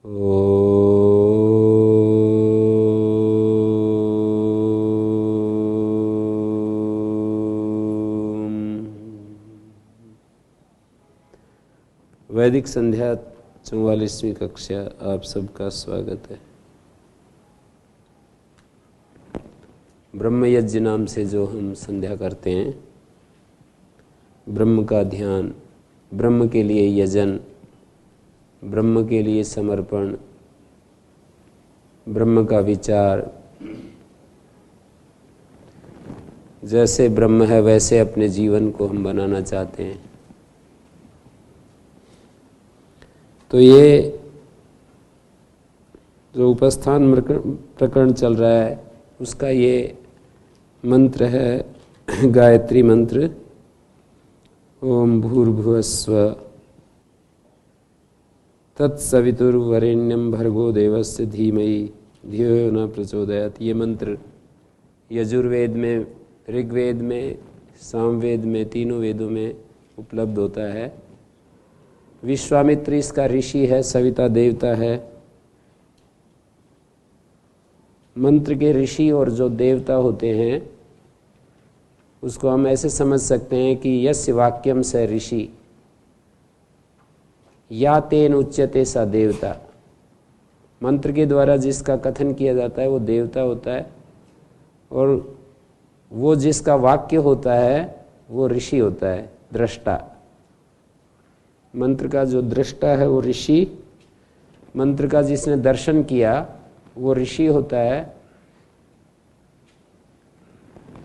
वैदिक संध्या 44वीं कक्षा आप सबका स्वागत है। ब्रह्म यज्ञ नाम से जो हम संध्या करते हैं, ब्रह्म का ध्यान, ब्रह्म के लिए यजन, ब्रह्म के लिए समर्पण, ब्रह्म का विचार, जैसे ब्रह्म है वैसे अपने जीवन को हम बनाना चाहते हैं। तो ये जो उपस्थान प्रकरण चल रहा है उसका ये मंत्र है गायत्री मंत्र। ओम भूर्भुवस्सुः तत्सवितुर्वरेण्यं भर्गो देवस्य धीमहि धियो यो न प्रचोदयात्। ये मंत्र यजुर्वेद में, ऋग्वेद में, सामवेद में, तीनों वेदों में उपलब्ध होता है। विश्वामित्र इसका ऋषि है, सविता देवता है। मंत्र के ऋषि और जो देवता होते हैं उसको हम ऐसे समझ सकते हैं कि यस्य वाक्यम स ऋषि या तेन उच्यते सा देवता। मंत्र के द्वारा जिसका कथन किया जाता है वो देवता होता है, और वो जिसका वाक्य होता है वो ऋषि होता है, दृष्टा। मंत्र का जो दृष्टा है वो ऋषि, मंत्र का जिसने दर्शन किया वो ऋषि होता है।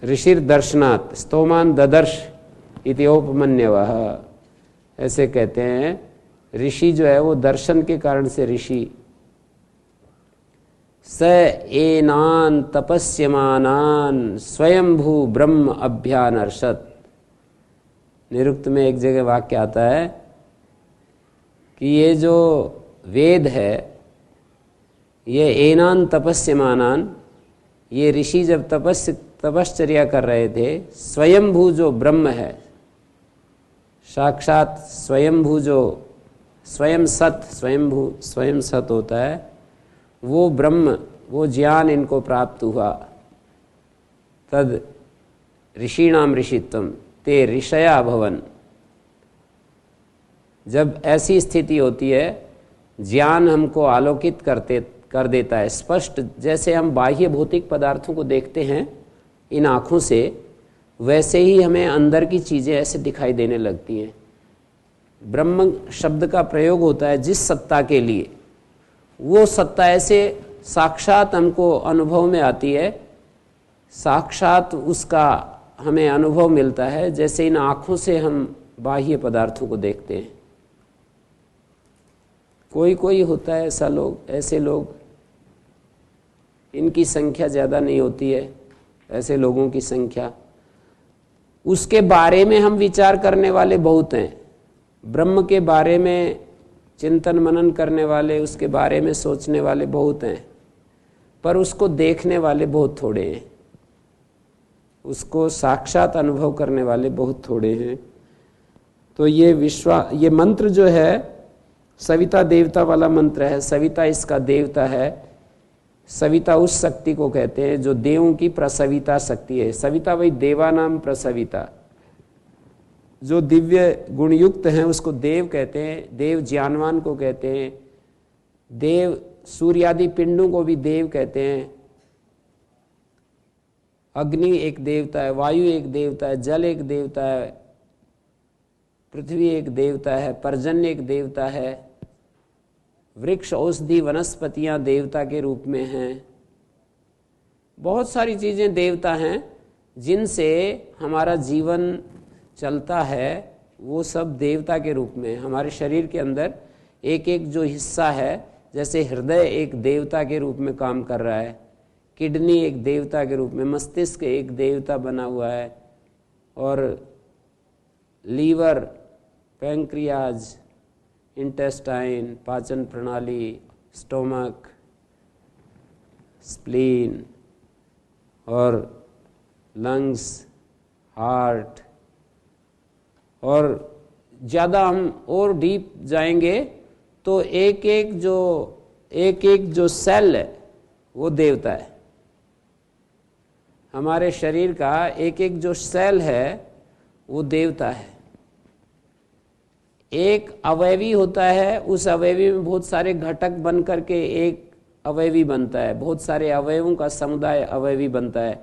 ऋषिर दर्शनात् स्तोमान ददर्श इत्योपमन्यवः, ऐसे कहते हैं। ऋषि जो है वो दर्शन के कारण से ऋषि। स एनान तपस्यमानान स्वयंभू ब्रह्म अभ्यानर्षत्। निरुक्त में एक जगह वाक्य आता है कि ये जो वेद है, ये एनान तपस्यमानान, ये ऋषि जब तपश्चर्या कर रहे थे, स्वयंभू जो ब्रह्म है, साक्षात स्वयंभू जो स्वयं सत, स्वयंभू स्वयं सत होता है, वो ब्रह्म, वो ज्ञान इनको प्राप्त हुआ। तद ऋषीणाम ऋषित्वम ते ऋषया भवन। जब ऐसी स्थिति होती है, ज्ञान हमको आलोकित कर देता है स्पष्ट। जैसे हम बाह्य भौतिक पदार्थों को देखते हैं इन आँखों से, वैसे ही हमें अंदर की चीज़ें ऐसे दिखाई देने लगती हैं। ब्रह्म शब्द का प्रयोग होता है जिस सत्ता के लिए, वो सत्ता ऐसे साक्षात हमको अनुभव में आती है, साक्षात उसका हमें अनुभव मिलता है, जैसे इन आँखों से हम बाह्य पदार्थों को देखते हैं। कोई कोई होता है ऐसे लोग, इनकी संख्या ज़्यादा नहीं होती है, ऐसे लोगों की संख्या। उसके बारे में हम विचार करने वाले बहुत हैं, ब्रह्म के बारे में चिंतन मनन करने वाले, उसके बारे में सोचने वाले बहुत हैं, पर उसको देखने वाले बहुत थोड़े हैं, उसको साक्षात अनुभव करने वाले बहुत थोड़े हैं। तो ये मंत्र जो है सविता देवता वाला मंत्र है। सविता इसका देवता है। सविता उस शक्ति को कहते हैं जो देवों की प्रसविता शक्ति है। सविता वही देवानाम प्रसविता। जो दिव्य गुणयुक्त हैं उसको देव कहते हैं, देव ज्ञानवान को कहते हैं, देव सूर्यादि पिंडों को भी देव कहते हैं। अग्नि एक देवता है, वायु एक देवता है, जल एक देवता है, पृथ्वी एक देवता है, पर्जन्य एक देवता है, वृक्ष औषधि वनस्पतियां देवता के रूप में हैं। बहुत सारी चीजें देवता हैं जिनसे हमारा जीवन चलता है, वो सब देवता के रूप में। हमारे शरीर के अंदर एक एक जो हिस्सा है, जैसे हृदय एक देवता के रूप में काम कर रहा है, किडनी एक देवता के रूप में, मस्तिष्क एक देवता बना हुआ है, और लीवर, पैंक्रियाज, इंटेस्टाइन, पाचन प्रणाली, स्टोमक, स्प्लीन और लंग्स, हार्ट, और ज़्यादा हम और डीप जाएंगे तो एक एक जो एक एक जो सेल है वो देवता है। हमारे शरीर का एक एक जो सेल है वो देवता है। एक अवयवी होता है, उस अवयवी में बहुत सारे घटक बन करके एक अवयवी बनता है, बहुत सारे अवयवों का समुदाय अवयवी बनता है।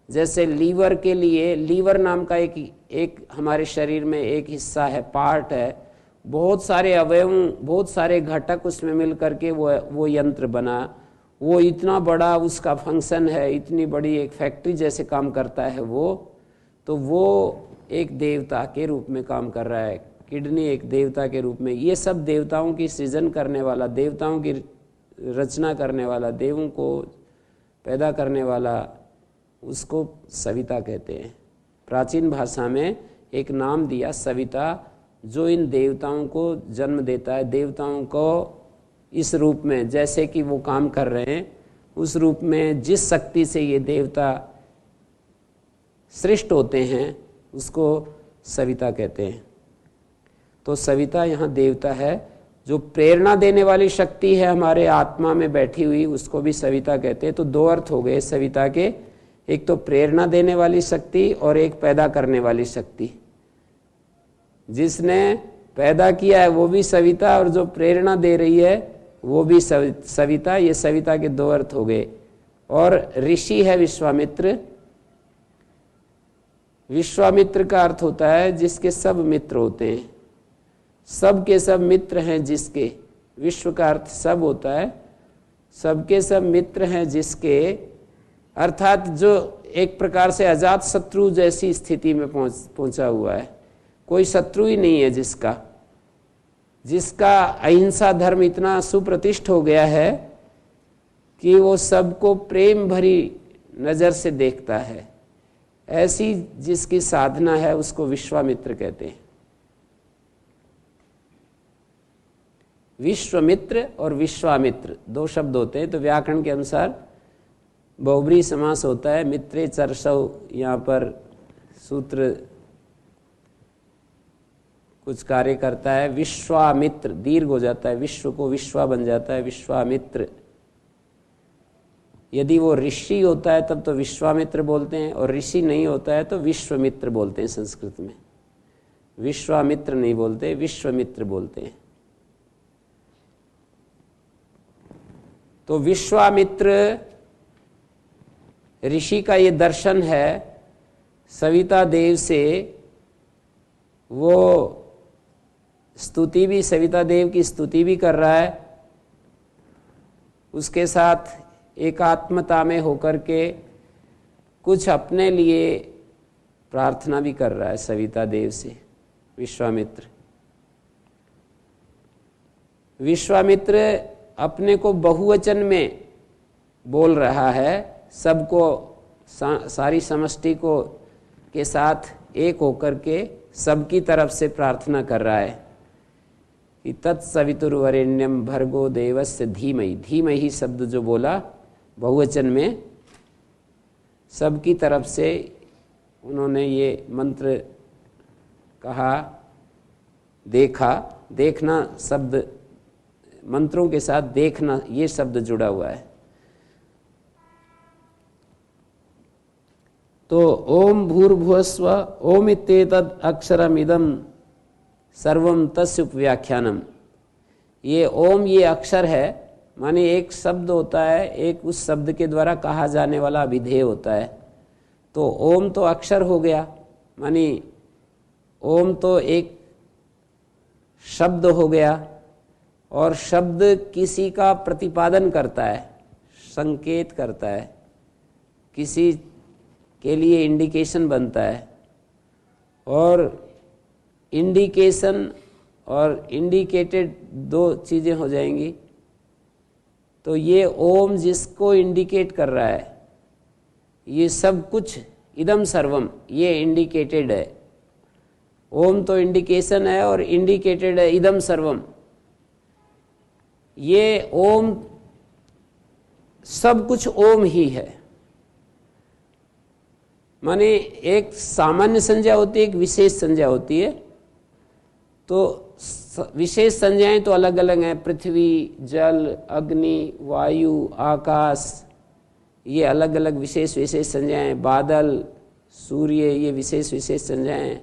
जैसे लीवर के लिए, लीवर नाम का एक हमारे शरीर में एक हिस्सा है, पार्ट है, बहुत सारे अवयवों, बहुत सारे घटक उसमें मिल करके वो यंत्र बना। वो इतना बड़ा उसका फंक्शन है, इतनी बड़ी एक फैक्ट्री जैसे काम करता है वो, तो वो एक देवता के रूप में काम कर रहा है। किडनी एक देवता के रूप में। ये सब देवताओं की सृजन करने वाला, देवताओं की रचना करने वाला, देवों को पैदा करने वाला, उसको सविता कहते हैं। प्राचीन भाषा में एक नाम दिया सविता, जो इन देवताओं को जन्म देता है। देवताओं को इस रूप में जैसे कि वो काम कर रहे हैं, उस रूप में जिस शक्ति से ये देवता सृष्ट होते हैं उसको सविता कहते हैं। तो सविता यहाँ देवता है। जो प्रेरणा देने वाली शक्ति है हमारे आत्मा में बैठी हुई, उसको भी सविता कहते हैं। तो दो अर्थ हो गए सविता के, एक तो प्रेरणा देने वाली शक्ति और एक पैदा करने वाली शक्ति। जिसने पैदा किया है वो भी सविता, और जो प्रेरणा दे रही है वो भी सविता। ये सविता के दो अर्थ हो गए। और ऋषि है विश्वामित्र। विश्वामित्र का अर्थ होता है जिसके सब मित्र होते हैं, सब के सब मित्र हैं जिसके। विश्व का अर्थ सब होता है, सबके सब मित्र हैं जिसके, अर्थात जो एक प्रकार से अजात शत्रु जैसी स्थिति में पहुंचा हुआ है। कोई शत्रु ही नहीं है जिसका अहिंसा धर्म इतना सुप्रतिष्ठ हो गया है कि वो सबको प्रेम भरी नजर से देखता है। ऐसी जिसकी साधना है उसको विश्वामित्र कहते हैं। विश्वमित्र और विश्वामित्र दो शब्द होते हैं। तो व्याकरण के अनुसार बहुब्री समास होता है। मित्रे चर्षव, यहाँ पर सूत्र कुछ कार्य करता है। विश्वामित्र दीर्घ हो जाता है, विश्व को विश्वा बन जाता है, विश्वामित्र। यदि वो ऋषि होता है तब तो विश्वामित्र बोलते हैं, और ऋषि नहीं होता है तो विश्वमित्र बोलते हैं। संस्कृत में विश्वामित्र नहीं बोलते, विश्वमित्र बोलते हैं। तो विश्वामित्र ऋषि का ये दर्शन है सविता देव से। वो स्तुति भी, सविता देव की स्तुति भी कर रहा है, उसके साथ एकात्मता में होकर के कुछ अपने लिए प्रार्थना भी कर रहा है सविता देव से विश्वामित्र। विश्वामित्र अपने को बहुवचन में बोल रहा है, सबको सारी समष्टि को के साथ एक होकर के सबकी तरफ से प्रार्थना कर रहा है कि तत्सवितुर्वरेण्यम भर्गो देवस्य धीमहि। धीमहि शब्द जो बोला बहुवचन में, सबकी तरफ से उन्होंने ये मंत्र कहा। देखा, देखना शब्द, मंत्रों के साथ देखना ये शब्द जुड़ा हुआ है। तो ओम भूर्भुवस्व ओम इत्येतद् अक्षरमिदं सर्वं तस्य उपव्याख्यानम। ये ओम ये अक्षर है, माने एक शब्द होता है, एक उस शब्द के द्वारा कहा जाने वाला अभिधेय होता है। तो ओम तो अक्षर हो गया, मानी ओम तो एक शब्द हो गया, और शब्द किसी का प्रतिपादन करता है, संकेत करता है, किसी के लिए इंडिकेशन बनता है। और इंडिकेशन और इंडिकेटेड दो चीज़ें हो जाएंगी। तो ये ओम जिसको इंडिकेट कर रहा है, ये सब कुछ इदम सर्वम, ये इंडिकेटेड है। ओम तो इंडिकेशन है और इंडिकेटेड है इदम सर्वम। ये ओम, सब कुछ ओम ही है। माने एक सामान्य संज्ञा होती है, एक विशेष संज्ञा होती है। तो विशेष संज्ञाएं तो अलग अलग हैं, पृथ्वी, जल, अग्नि, वायु, आकाश, ये अलग अलग विशेष विशेष संज्ञाएं, बादल, सूर्य, ये विशेष विशेष संज्ञाएं,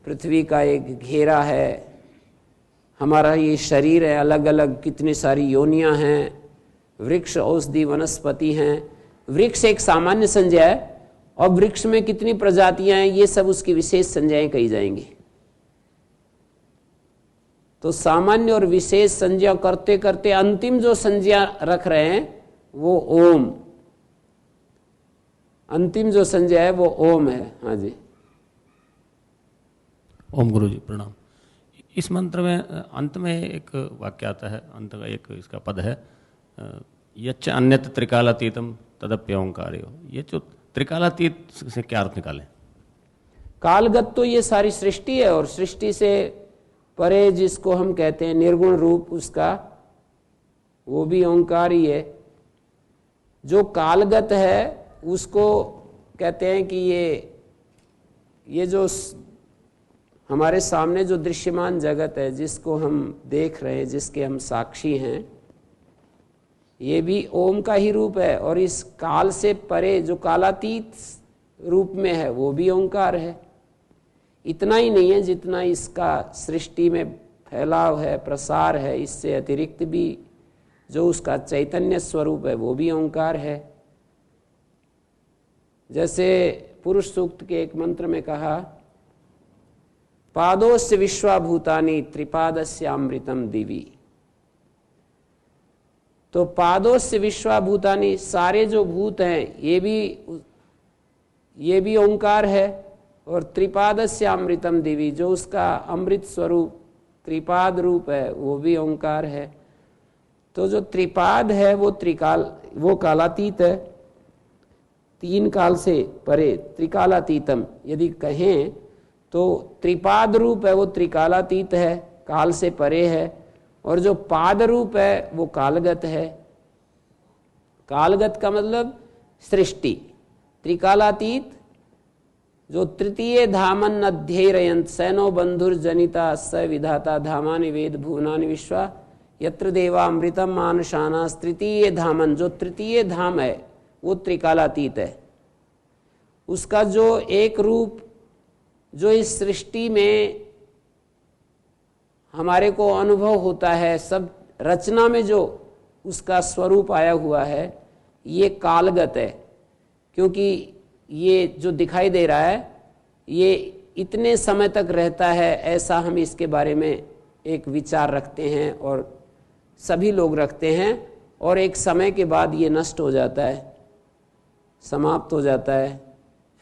पृथ्वी का एक घेरा है, हमारा ये शरीर है, अलग अलग कितनी सारी योनियां हैं, वृक्ष, औषधि, वनस्पति हैं। वृक्ष एक सामान्य संज्ञा है और वृक्ष में कितनी प्रजातियां हैं, ये सब उसकी विशेष संज्ञाएं कही जाएंगी। तो सामान्य और विशेष संज्ञा करते करते अंतिम जो संज्ञा रख रहे हैं वो ओम, अंतिम जो संज्ञा है वो ओम है। हाँ जी। ओम गुरु जी प्रणाम। इस मंत्र में अंत में एक वाक्य आता है, अंत का एक इसका पद है, यच्च अन्यत त्रिकालातीतम तदप्य ओंकार्यो। ये जो त्रिकालातीत से क्या अर्थ निकालें? कालगत तो ये सारी सृष्टि है और सृष्टि से परे जिसको हम कहते हैं निर्गुण रूप, उसका वो भी ओंकार ही है। जो कालगत है उसको कहते हैं कि ये जो हमारे सामने जो दृश्यमान जगत है, जिसको हम देख रहे हैं, जिसके हम साक्षी हैं, ये भी ओम का ही रूप है। और इस काल से परे जो कालातीत रूप में है वो भी ओंकार है। इतना ही नहीं है जितना इसका सृष्टि में फैलाव है, प्रसार है, इससे अतिरिक्त भी जो उसका चैतन्य स्वरूप है वो भी ओंकार है। जैसे पुरुष सूक्त के एक मंत्र में कहा, पादोस्य विश्वाभूतानि त्रिपादस्यामृतम दिवी। तो पादोस्य विश्वाभूतानि, सारे जो भूत हैं ये भी ओंकार है। और त्रिपादस्यामृतम दिवी, जो उसका अमृत स्वरूप त्रिपाद रूप है वो भी ओंकार है। तो जो त्रिपाद है वो कालातीत है, तीन काल से परे, त्रिकालातीतम यदि कहें तो त्रिपाद रूप है वो त्रिकालातीत है, काल से परे है। और जो पाद रूप है वो कालगत है। कालगत का मतलब सृष्टि, त्रिकालातीत जो तृतीय धामन अध्ययरयंत सैनो बंधुर्जनिता स विधाता धामानि वेद भुवनानि विश्वा यत्र देवा अमृतम मानशाना। तृतीय धामन, जो तृतीय धाम है वो त्रिकालातीत है। उसका जो एक रूप जो इस सृष्टि में हमारे को अनुभव होता है, सब रचना में जो उसका स्वरूप आया हुआ है, ये कालगत है। क्योंकि ये जो दिखाई दे रहा है ये इतने समय तक रहता है, ऐसा हम इसके बारे में एक विचार रखते हैं और सभी लोग रखते हैं। और एक समय के बाद ये नष्ट हो जाता है, समाप्त हो जाता है,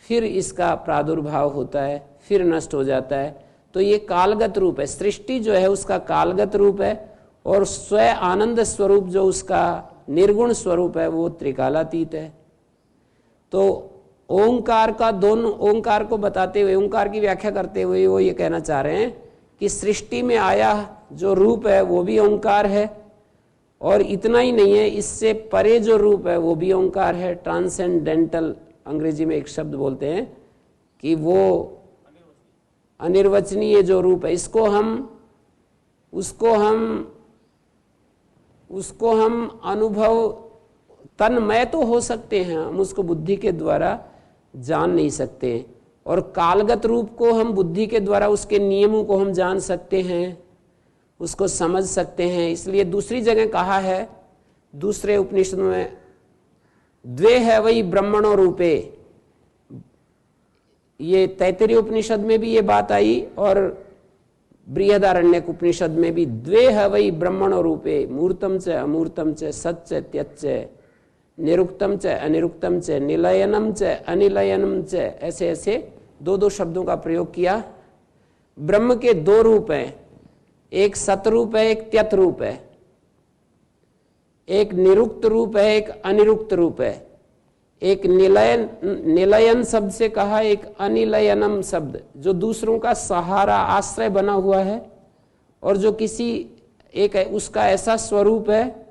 फिर इसका प्रादुर्भाव होता है, फिर नष्ट हो जाता है। तो ये कालगत रूप है। सृष्टि जो है उसका कालगत रूप है और स्वयं आनंद स्वरूप जो उसका निर्गुण स्वरूप है वो त्रिकालातीत है। तो ओंकार का दोनों, ओंकार को बताते हुए, ओंकार की व्याख्या करते हुए वो ये कहना चाह रहे हैं कि सृष्टि में आया जो रूप है वो भी ओंकार है। और इतना ही नहीं है, इससे परे जो रूप है वो भी ओंकार है। ट्रांसेंडेंटल अंग्रेजी में एक शब्द बोलते हैं कि वो अनिर्वचनीय जो रूप है, उसको हम अनुभव तन्मय तो हो सकते हैं, हम उसको बुद्धि के द्वारा जान नहीं सकते। और कालगत रूप को हम बुद्धि के द्वारा उसके नियमों को हम जान सकते हैं, उसको समझ सकते हैं। इसलिए दूसरी जगह कहा है, दूसरे उपनिषद में, द्वे है वही ब्रह्मणो रूपे। ये तैत्तिरीय उपनिषद में भी ये बात आई और बृहदारण्यक उपनिषद में भी, द्वे है वही ब्रह्मणो रूपे मूर्तम च अमूर्तम च सच्च त्यच्च निरुक्तम च अनिरुक्तम च निलयनम च अनिलयनम च। ऐसे ऐसे दो शब्दों का प्रयोग किया। ब्रह्म के दो रूप हैं, एक सतरूप है, एक त्यत रूप है। एक निरुक्त रूप है, एक अनिरुक्त रूप है। एक निलयन शब्द से कहा, एक अनिलयनम शब्द, जो दूसरों का सहारा आश्रय बना हुआ है और जो किसी एक है, उसका ऐसा स्वरूप है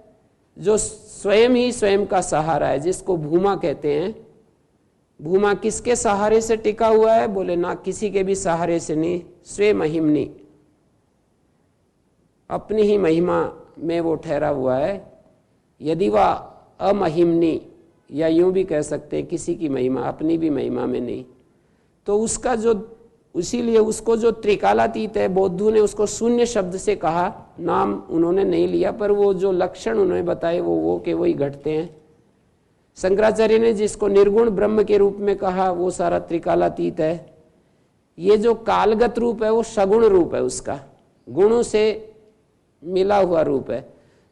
जो स्वयं ही स्वयं का सहारा है, जिसको भूमा कहते हैं। भूमा किसके सहारे से टिका हुआ है? बोले ना किसी के भी सहारे से नहीं, स्वयं महिमनी। अपनी ही महिमा में वो ठहरा हुआ है। यदि वह अमहिमनी, या यूं भी कह सकते हैं किसी की महिमा, अपनी भी महिमा में नहीं, तो उसका जो, इसीलिए उसको जो त्रिकालातीत है, बौद्धों ने उसको शून्य शब्द से कहा, नाम उन्होंने नहीं लिया, पर वो जो लक्षण उन्होंने बताए वो के वही घटते हैं। शंकराचार्य ने जिसको निर्गुण ब्रह्म के रूप में कहा वो सारा त्रिकालातीत है। ये जो कालगत रूप है वो सगुण रूप है, उसका गुणों से मिला हुआ रूप है।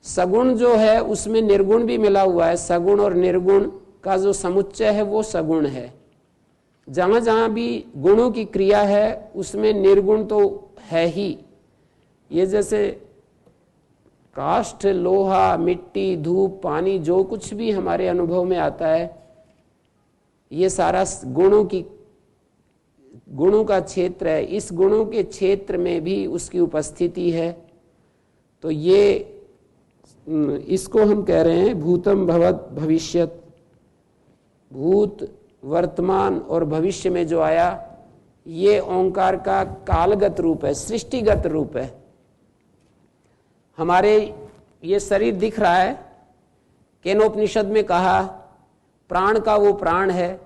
सगुण जो है उसमें निर्गुण भी मिला हुआ है, सगुण और निर्गुण का जो समुच्चय है वो सगुण है। जहां जहां भी गुणों की क्रिया है उसमें निर्गुण तो है ही। ये जैसे काष्ठ, लोहा, मिट्टी, धूप, पानी, जो कुछ भी हमारे अनुभव में आता है ये सारा गुणों का क्षेत्र है। इस गुणों के क्षेत्र में भी उसकी उपस्थिति है। तो ये इसको हम कह रहे हैं भूतम भवत भविष्यत। भूत, वर्तमान और भविष्य में जो आया ये ओंकार का कालगत रूप है, सृष्टिगत रूप है। हमारे ये शरीर दिख रहा है, केनोपनिषद में कहा प्राण का वो प्राण है।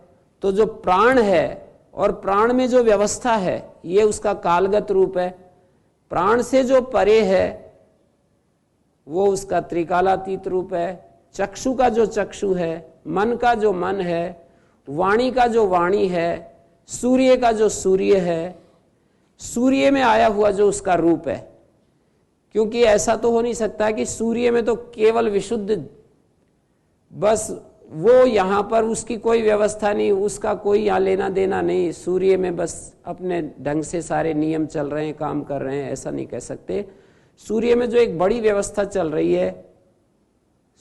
तो जो प्राण है और प्राण में जो व्यवस्था है ये उसका कालगत रूप है। प्राण से जो परे है वो उसका त्रिकालातीत रूप है। चक्षु का जो चक्षु है, मन का जो मन है, वाणी का जो वाणी है, सूर्य का जो सूर्य है, सूर्य में आया हुआ जो उसका रूप है। क्योंकि ऐसा तो हो नहीं सकता कि सूर्य में तो केवल विशुद्ध, बस वो यहां पर उसकी कोई व्यवस्था नहीं, उसका कोई यहां लेना देना नहीं, सूर्य में बस अपने ढंग से सारे नियम चल रहे हैं, काम कर रहे हैं, ऐसा नहीं कह सकते। सूर्य में जो एक बड़ी व्यवस्था चल रही है,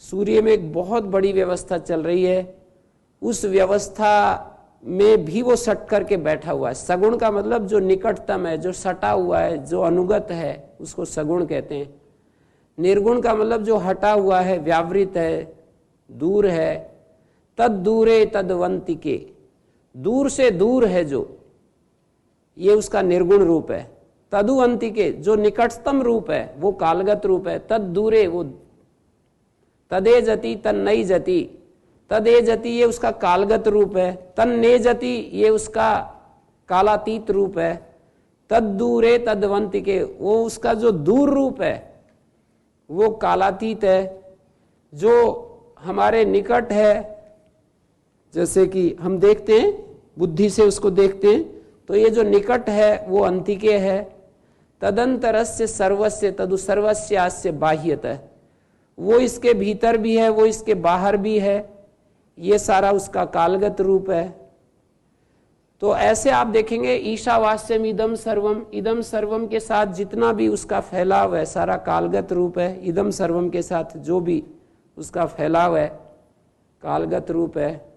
सूर्य में एक बहुत बड़ी व्यवस्था चल रही है, उस व्यवस्था में भी वो सट करके बैठा हुआ है। सगुण का मतलब जो निकटतम है, जो सटा हुआ है, जो अनुगत है, उसको सगुण कहते हैं। निर्गुण का मतलब जो हटा हुआ है, व्यावृत है, दूर है। तद दूरे तदवंतिके, दूर से दूर है जो, ये उसका निर्गुण रूप है। तदुअंतिके, जो निकटतम रूप है वो कालगत रूप है। तद दूरे, वो तदे जति तन्नई जति, तदे जति ये उसका कालगत रूप है। तन्ने जति ये उसका कालातीत रूप है। तद दूरे तदवंतिके, वो उसका जो दूर रूप है वो कालातीत है। जो हमारे निकट है, जैसे कि हम देखते हैं बुद्धि से उसको देखते हैं, तो ये जो निकट है वो अंतिके है। तदंतरस्य सर्वस्य तदु सर्वस्यास्य बाह्यतः, वो इसके भीतर भी है, वो इसके बाहर भी है, ये सारा उसका कालगत रूप है। तो ऐसे आप देखेंगे ईशावास्यम इदम सर्वम, इदम सर्वम के साथ जितना भी उसका फैलाव है सारा कालगत रूप है। इदम सर्वम के साथ जो भी उसका फैलाव है कालगत रूप है।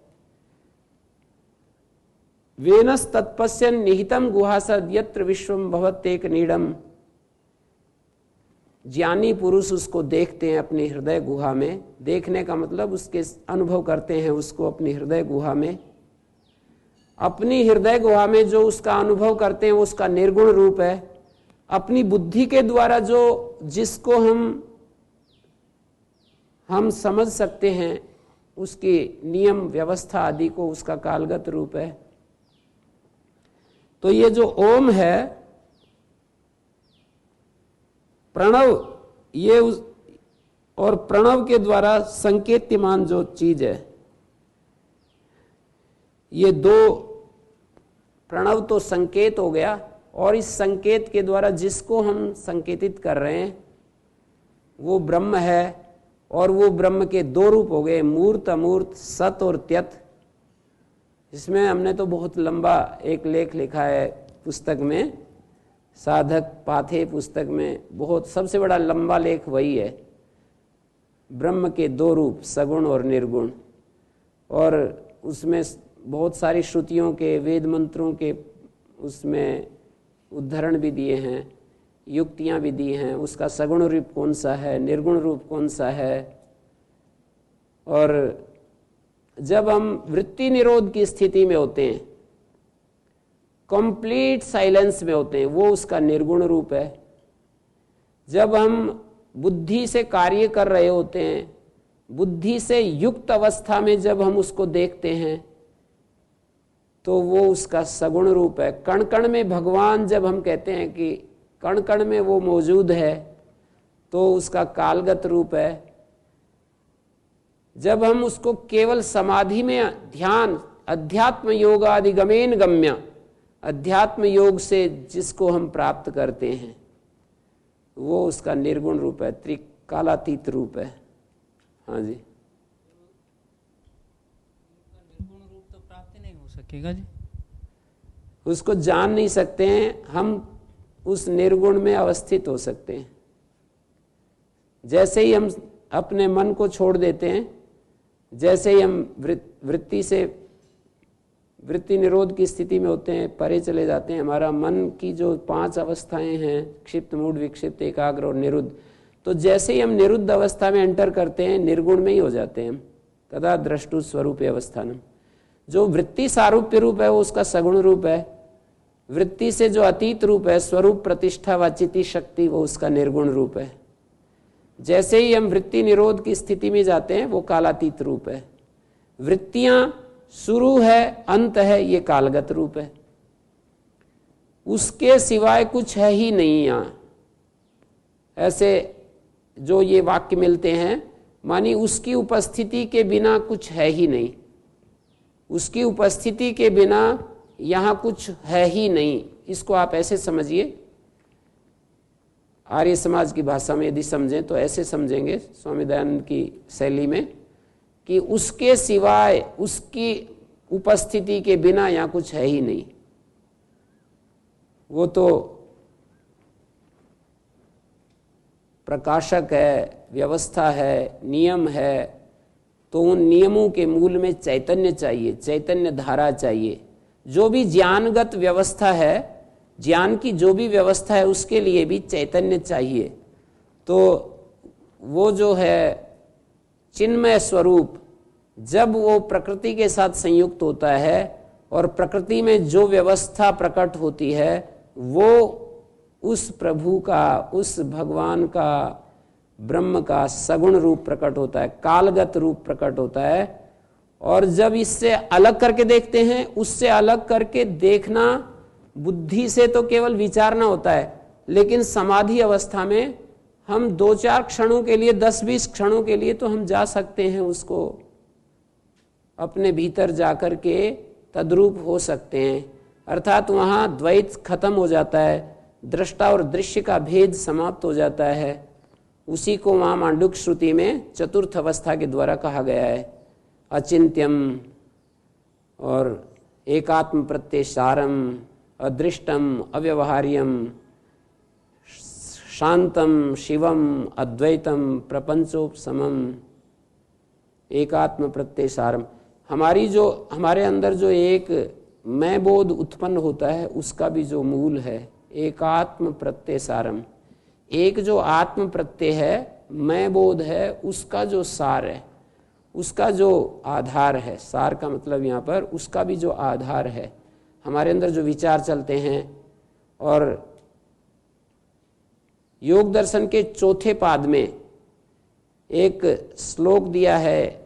वेनस तत्पश्यन निहितम गुहासद यत्र विश्वम भवत्येक नीडम, ज्ञानी पुरुष उसको देखते हैं अपनी हृदय गुहा में। देखने का मतलब उसके अनुभव करते हैं उसको अपनी हृदय गुहा में। अपनी हृदय गुहा में जो उसका अनुभव करते हैं वो उसका निर्गुण रूप है। अपनी बुद्धि के द्वारा जो जिसको हम समझ सकते हैं उसकी नियम व्यवस्था आदि को उसका कालगत रूप है। तो ये जो ओम है, प्रणव, ये और प्रणव के द्वारा संकेत्यमान जो चीज है, ये दो, प्रणव तो संकेत हो गया, और इस संकेत के द्वारा जिसको हम संकेतित कर रहे हैं वो ब्रह्म है। और वो ब्रह्म के दो रूप हो गए, मूर्त अमूर्त, सत और त्यत। इसमें हमने तो बहुत लंबा एक लेख लिखा है पुस्तक में, साधक पाथे पुस्तक में, बहुत सबसे बड़ा लंबा लेख वही है, ब्रह्म के दो रूप, सगुण और निर्गुण। और उसमें बहुत सारी श्रुतियों के, वेद मंत्रों के उसमें उद्धरण भी दिए हैं, युक्तियां भी दी हैं, उसका सगुण रूप कौन सा है, निर्गुण रूप कौन सा है। और जब हम वृत्ति निरोध की स्थिति में होते हैं, कंप्लीट साइलेंस में होते हैं, वो उसका निर्गुण रूप है। जब हम बुद्धि से कार्य कर रहे होते हैं, बुद्धि से युक्त अवस्था में जब हम उसको देखते हैं तो वो उसका सगुण रूप है। कण कण में भगवान, जब हम कहते हैं कि कण कण में वो मौजूद है, तो उसका कालगत रूप है। जब हम उसको केवल समाधि में ध्यान, अध्यात्म योगाधिगमेन गम्य, अध्यात्म योग से जिसको हम प्राप्त करते हैं, वो उसका निर्गुण रूप है, त्रिकालातीत रूप है। हाँ जी, निर्गुण रूप तो प्राप्त नहीं हो सकेगा जी, उसको जान नहीं सकते हैं। हम उस निर्गुण में अवस्थित हो सकते हैं। जैसे ही हम अपने मन को छोड़ देते हैं, जैसे ही हम वृत्ति निरोध की स्थिति में होते हैं, परे चले जाते हैं, हमारा मन की जो 5 अवस्थाएं हैं, क्षिप्त, मूढ़, विक्षिप्त, एकाग्र और निरुद्ध, तो जैसे ही हम निरुद्ध अवस्था में एंटर करते हैं, निर्गुण में ही हो जाते हैं हम। तदा द्रष्टु स्वरूप अवस्थानम, जो वृत्ति सारूप्य रूप है वो उसका सगुण रूप है। वृत्ति से जो अतीत रूप है, स्वरूप, प्रतिष्ठा, वाचिति शक्ति, वो उसका निर्गुण रूप है। जैसे ही हम वृत्ति निरोध की स्थिति में जाते हैं, वो कालातीत रूप है। वृत्तियां शुरू है, अंत है, ये कालगत रूप है। उसके सिवाय कुछ है ही नहीं यहां। ऐसे जो ये वाक्य मिलते हैं, मानी उसकी उपस्थिति के बिना कुछ है ही नहीं, उसकी उपस्थिति के बिना यहां कुछ है ही नहीं। इसको आप ऐसे समझिए, आर्य समाज की भाषा में यदि समझें तो ऐसे समझेंगे, स्वामी दयानंद की शैली में, कि उसके सिवाय, उसकी उपस्थिति के बिना यहां कुछ है ही नहीं। वो तो प्रकाशक है, व्यवस्था है, नियम है, तो उन नियमों के मूल में चैतन्य चाहिए, चैतन्य धारा चाहिए। जो भी ज्ञानगत व्यवस्था है, ज्ञान की जो भी व्यवस्था है, उसके लिए भी चैतन्य चाहिए। तो वो जो है चिन्मय स्वरूप, जब वो प्रकृति के साथ संयुक्त होता है और प्रकृति में जो व्यवस्था प्रकट होती है, वो उस प्रभु का, उस भगवान का, ब्रह्म का सगुण रूप प्रकट होता है, कालगत रूप प्रकट होता है। और जब इससे अलग करके देखते हैं, उससे अलग करके देखना बुद्धि से तो केवल विचारना होता है, लेकिन समाधि अवस्था में हम 2-4 क्षणों के लिए, 10-20 क्षणों के लिए तो हम जा सकते हैं, उसको अपने भीतर जाकर के तद्रूप हो सकते हैं। अर्थात वहां द्वैत खत्म हो जाता है, दृष्टा और दृश्य का भेद समाप्त हो जाता है। उसी को वहां मांडुक्य श्रुति में चतुर्थ अवस्था के द्वारा कहा गया है, अचिंत्यम और एकात्म प्रत्ययसारम, अदृष्टम, अव्यवहार्यम, शांतम, शिवम, अद्वैतम, प्रपंचोपशमम, एकात्म प्रत्ययसारम। हमारे अंदर जो एक मैं बोध उत्पन्न होता है, उसका भी जो मूल है एकात्म प्रत्ययसारम। एक जो आत्म प्रत्यय है, मैं बोध है, उसका जो सार है, उसका जो आधार है, सार का मतलब यहाँ पर उसका भी जो आधार है, हमारे अंदर जो विचार चलते हैं। और योग दर्शन के चौथे पाद में एक श्लोक दिया है,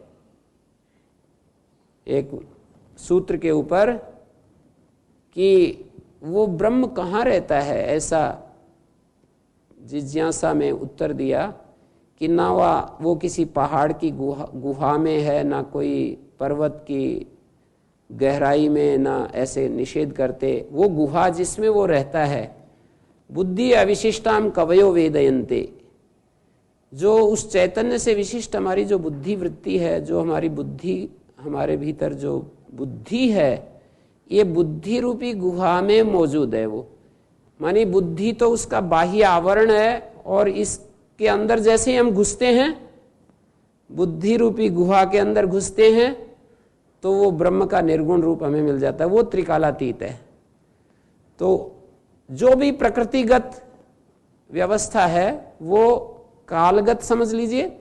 एक सूत्र के ऊपर, कि वो ब्रह्म कहाँ रहता है, ऐसा जिज्ञासा में उत्तर दिया कि ना वो किसी पहाड़ की गुहा में है, ना कोई पर्वत की गहराई में, ना ऐसे निषेध करते। वो गुहा जिसमें वो रहता है, बुद्धि अविशिष्टाम कवयो वेदयन्ते, जो उस चैतन्य से विशिष्ट हमारी जो बुद्धि वृत्ति है, जो हमारी बुद्धि, हमारे भीतर जो बुद्धि है, ये बुद्धि रूपी गुहा में मौजूद है। वो मानी बुद्धि तो उसका बाह्य आवरण है, और इसके अंदर जैसे ही हम घुसते हैं, बुद्धि रूपी गुहा के अंदर घुसते हैं, तो वो ब्रह्म का निर्गुण रूप हमें मिल जाता है। वो त्रिकालातीत है। तो जो भी प्रकृतिगत व्यवस्था है वो कालगत समझ लीजिए,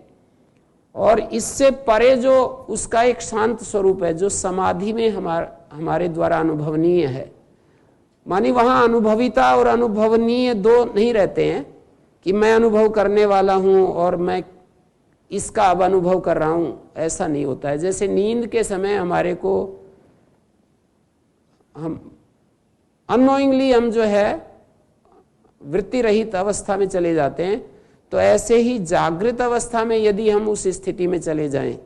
और इससे परे जो उसका एक शांत स्वरूप है, जो समाधि में हमारे द्वारा अनुभवनीय है। मानी वहां अनुभविता और अनुभवनीय दो नहीं रहते हैं, कि मैं अनुभव करने वाला हूं और मैं इसका अब अनुभव कर रहा हूं, ऐसा नहीं होता है। जैसे नींद के समय हमारे को हम अननोइंगली हम जो है वृत्ति रहित अवस्था में चले जाते हैं, तो ऐसे ही जागृत अवस्था में यदि हम उस स्थिति में चले जाएं,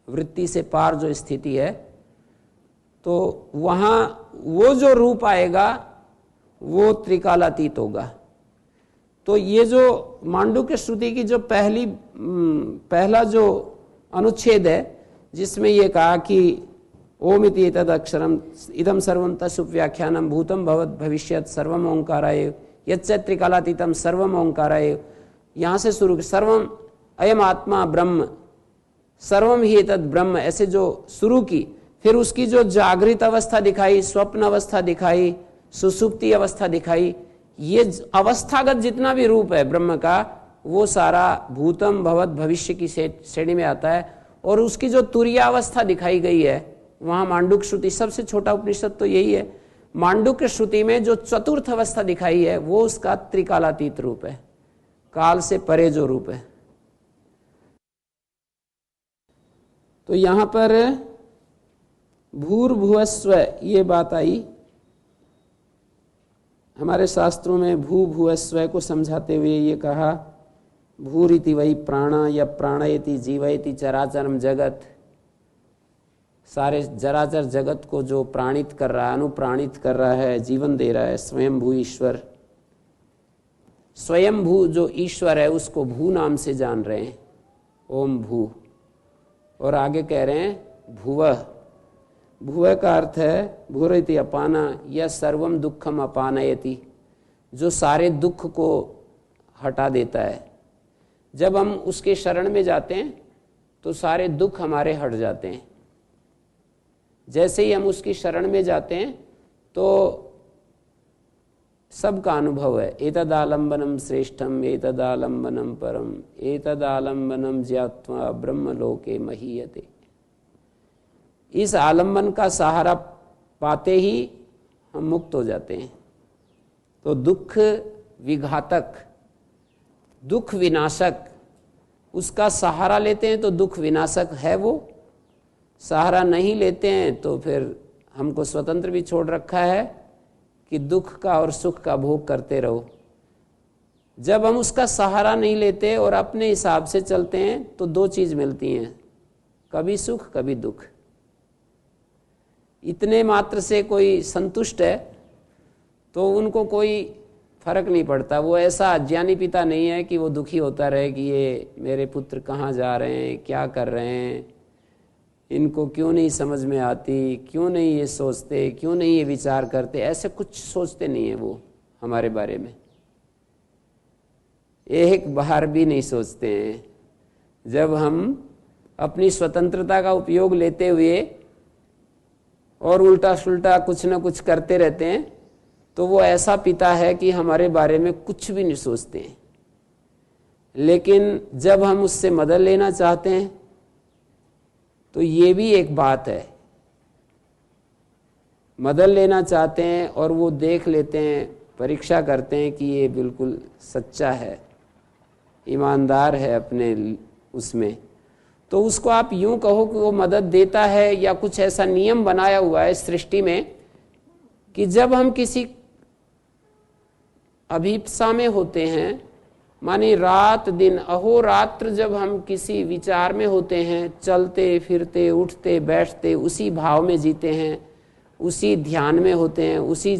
वृत्ति से पार जो स्थिति है, तो वहां वो जो रूप आएगा वो त्रिकालातीत होगा। तो ये जो मांडुक्य श्रुति की जो पहला जो अनुच्छेद है, जिसमें ये कहा कि ओम इति एतद् अक्षरम इदं सर्वं तस्य व्याख्यानम भूतम भवत् भविष्यत् सर्वम ओंकाराय यच्च त्रिकालातीतम सर्वम ओंकाराय, यहाँ से शुरू सर्वम अयम आत्मा ब्रह्म सर्वम ही एतद् ब्रह्म, ऐसे जो शुरू की, फिर उसकी जो जागृत अवस्था दिखाई, स्वप्न अवस्था दिखाई, सुसुप्ति अवस्था दिखाई, ये अवस्थागत जितना भी रूप है ब्रह्म का, वो सारा भूतम भवत भविष्य की श्रेणी में आता है। और उसकी जो तुरीयावस्था दिखाई गई है वहां मांडुक्य श्रुति, सबसे छोटा उपनिषद तो यही है, मांडुक्य श्रुति में जो चतुर्थ अवस्था दिखाई है वो उसका त्रिकालातीत रूप है, काल से परे जो रूप है। तो यहां पर भूर्भुवस्व ये बात आई। हमारे शास्त्रों में भू भुवस्व को समझाते हुए ये कहा, भूरिति वही प्राणा या प्राणयति जीवयति चराचरम जगत, सारे जराचर जगत को जो प्राणित कर रहा है, अनुप्राणित कर रहा है, जीवन दे रहा है, स्वयं भू ईश्वर। स्वयं भू जो ईश्वर है उसको भू नाम से जान रहे हैं, ओम भू। और आगे कह रहे हैं भुवः, भुवः का अर्थ है भूरिति अपाना या सर्वम दुखम अपानयति, जो सारे दुख को हटा देता है। जब हम उसके शरण में जाते हैं तो सारे दुख हमारे हट जाते हैं। जैसे ही हम उसकी शरण में जाते हैं तो सबका अनुभव है, एतदालंबनम श्रेष्ठम एतदालंबनम परम एतदालंबनम ज्ञात्वा ब्रह्मलोके महीयते। इस आलंबन का सहारा पाते ही हम मुक्त हो जाते हैं। तो दुख विघातक, दुख विनाशक, उसका सहारा लेते हैं तो दुख विनाशक है वो, सहारा नहीं लेते हैं तो फिर हमको स्वतंत्र भी छोड़ रखा है कि दुख का और सुख का भोग करते रहो। जब हम उसका सहारा नहीं लेते और अपने हिसाब से चलते हैं तो दो चीज मिलती हैं, कभी सुख कभी दुख। इतने मात्र से कोई संतुष्ट है तो उनको कोई फर्क नहीं पड़ता। वो ऐसा अज्ञानी पिता नहीं है कि वो दुखी होता रहे कि ये मेरे पुत्र कहाँ जा रहे हैं, क्या कर रहे हैं, इनको क्यों नहीं समझ में आती, क्यों नहीं ये सोचते, क्यों नहीं ये विचार करते। ऐसे कुछ सोचते नहीं है वो हमारे बारे में, एक बार भी नहीं सोचते हैं। जब हम अपनी स्वतंत्रता का उपयोग लेते हुए और उल्टा सुल्टा कुछ ना कुछ करते रहते हैं तो वो ऐसा पिता है कि हमारे बारे में कुछ भी नहीं सोचते हैं। लेकिन जब हम उससे मदद लेना चाहते हैं तो ये भी एक बात है, मदद लेना चाहते हैं और वो देख लेते हैं, परीक्षा करते हैं कि ये बिल्कुल सच्चा है, ईमानदार है अपने उसमें, तो उसको आप यूं कहो कि वो मदद देता है। या कुछ ऐसा नियम बनाया हुआ है सृष्टि में कि जब हम किसी अभीप्सा में होते हैं, माने रात दिन अहोरात्र जब हम किसी विचार में होते हैं, चलते फिरते उठते बैठते उसी भाव में जीते हैं, उसी ध्यान में होते हैं, उसी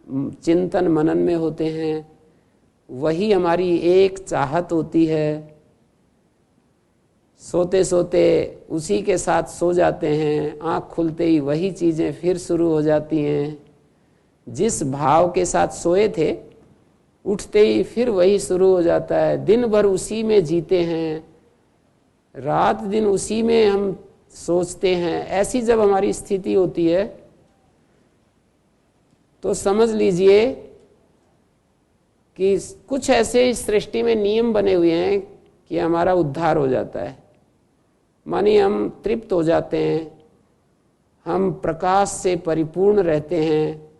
चिंतन मनन में होते हैं, वही हमारी एक चाहत होती है। सोते सोते उसी के साथ सो जाते हैं, आँख खुलते ही वही चीज़ें फिर शुरू हो जाती हैं। जिस भाव के साथ सोए थे उठते ही फिर वही शुरू हो जाता है। दिन भर उसी में जीते हैं, रात दिन उसी में हम सोचते हैं। ऐसी जब हमारी स्थिति होती है तो समझ लीजिए कि कुछ ऐसे इस सृष्टि में नियम बने हुए हैं कि हमारा उद्धार हो जाता है। मानिए हम तृप्त हो जाते हैं, हम प्रकाश से परिपूर्ण रहते हैं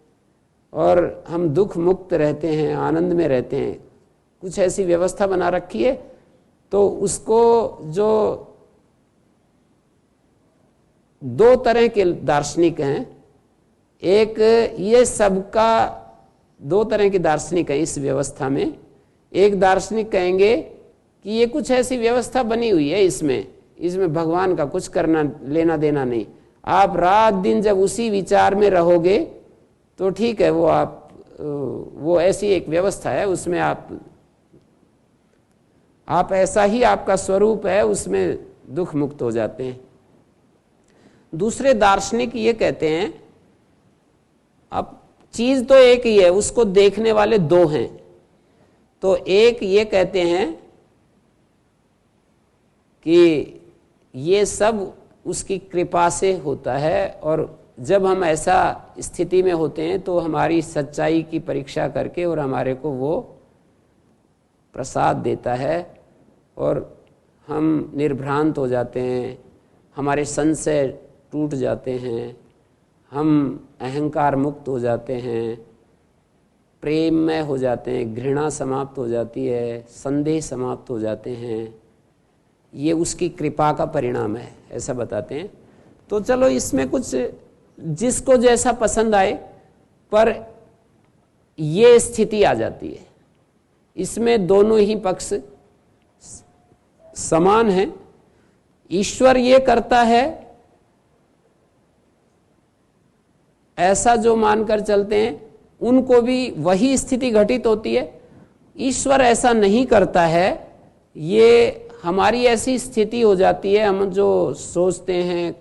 और हम दुख मुक्त रहते हैं, आनंद में रहते हैं। कुछ ऐसी व्यवस्था बना रखी है, तो उसको जो दो तरह के दार्शनिक हैं, एक ये सबका दो तरह के दार्शनिक हैं इस व्यवस्था में। एक दार्शनिक कहेंगे कि ये कुछ ऐसी व्यवस्था बनी हुई है, इसमें भगवान का कुछ करना लेना देना नहीं, आप रात दिन जब उसी विचार में रहोगे तो ठीक है, वो ऐसी एक व्यवस्था है, उसमें आप ऐसा ही आपका स्वरूप है, उसमें दुख मुक्त हो जाते हैं। दूसरे दार्शनिक ये कहते हैं अब चीज तो एक ही है, उसको देखने वाले दो हैं। तो एक ये कहते हैं कि ये सब उसकी कृपा से होता है, और जब हम ऐसा स्थिति में होते हैं तो हमारी सच्चाई की परीक्षा करके और हमारे को वो प्रसाद देता है और हम निर्भ्रांत हो जाते हैं, हमारे संशय टूट जाते हैं, हम अहंकार मुक्त हो जाते हैं, प्रेममय हो जाते हैं, घृणा समाप्त हो जाती है, संदेह समाप्त हो जाते हैं। ये उसकी कृपा का परिणाम है, ऐसा बताते हैं। तो चलो इसमें कुछ जिसको जैसा पसंद आए, पर ये स्थिति आ जाती है, इसमें दोनों ही पक्ष समान हैं। ईश्वर ये करता है ऐसा जो मानकर चलते हैं उनको भी वही स्थिति घटित होती है। ईश्वर ऐसा नहीं करता है, ये हमारी ऐसी स्थिति हो जाती है, हम जो सोचते हैं,